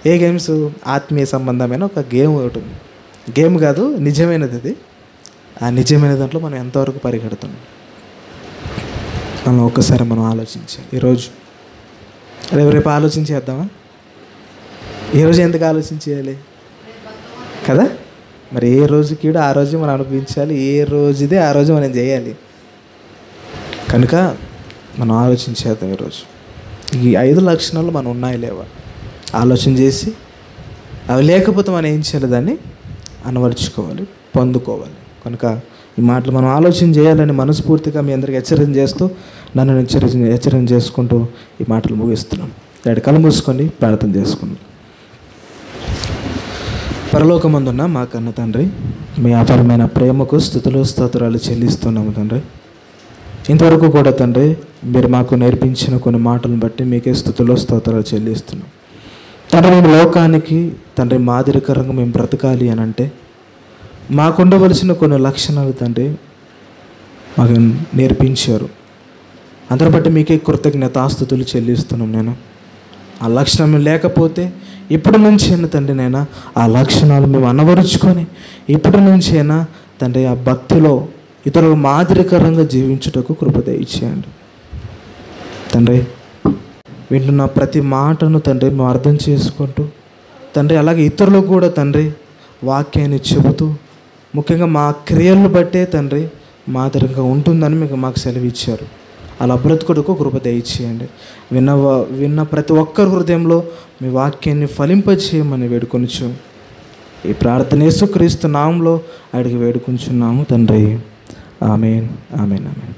ఏ గేమ్స్? ఆత్మీయ సంబంధమైన ఒక గేమ్ ఒకటి ఉంది. గేమ్ కాదు, నిజమైనది అది. ఆ నిజమైన దాంట్లో మనం ఎంతవరకు పరిగెడుతున్నాం మనం ఒక్కసారి మనం ఆలోచించాలి. ఈరోజు రేపు ఆలోచించేద్దామా? ఈరోజు ఎందుకు ఆలోచించేయాలి కదా? మరి ఏ రోజుకి ఆ రోజు మనం అనిపించాలి, ఏ రోజుదే ఆ రోజు మనం చేయాలి. కనుక మనం ఆలోచించేద్దాం ఈరోజు. ఈ 5 లక్షణాలు మనం ఉన్నాయి లేవా ఆలోచన చేసి, అవి లేకపోతే మనం ఏం చేయాలి? దాన్ని అనువర్చుకోవాలి, పొందుకోవాలి. కనుక ఈ మాటలు మనం ఆలోచన చేయాలని మనస్ఫూర్తిగా మీ అందరికీ హెచ్చరిక చేస్తూ, నన్ను హెచ్చరిక చేసుకుంటూ ఈ మాటలు ముగిస్తున్నాం. కళ్ళు మూసుకొని ప్రార్థన చేసుకుందాం. పరలోకమందున్న మా కన్న తండ్రి, మీ అపారమైన ప్రేమకు స్తుతులు స్తోత్రాలు చెల్లిస్తున్నాము తండ్రి. ఇంతవరకు కూడా తండ్రి మీరు మాకు నేర్పించిన కొన్ని మాటలను బట్టి మీకే స్తుతులు స్తోత్రాలు చెల్లిస్తున్నాం తండ్రి. మేము లోకానికి తండ్రి మాదిరికరంగా మేము బ్రతకాలి అని అంటే మాకు ఉండవలసిన కొన్ని లక్షణాలు తండ్రి మాకు నేర్పించారు. అందరి బట్టి మీకే కృతజ్ఞతాస్తుతులు చెల్లిస్తున్నాం. నేను ఆ లక్షణం లేకపోతే ఇప్పటి నుంచి అయినా తండ్రి నైనా ఆ లక్షణాలు మేము అనవరుచుకొని ఇప్పటి నుంచి అయినా తండ్రి ఆ భక్తిలో ఇతరులకు మాదిరికరంగా జీవించుటకు కృప దయచేయండి తండ్రి. వింటున్న ప్రతి మాటను తండ్రి మేము అర్థం చేసుకుంటూ తండ్రి, అలాగే ఇతరులకు కూడా తండ్రి వాక్యాన్ని చెబుతూ, ముఖ్యంగా మా క్రియలను బట్టే తండ్రి మాదిరిగా ఉంటుందని మీకు మాకు సెలవిచ్చారు. అలా బ్రతుకుడుకు కృప దయచేయండి. విన్న ప్రతి ఒక్కరి హృదయంలో మీ వాక్యాన్ని ఫలింపచేయమని వేడుకొనుచు ఈ ప్రార్థన యేసుక్రీస్తు నామములో అడిగి వేడుకొంచున్నాము తండ్రి. ఆమేన్, ఆమేన్, ఆమేన్.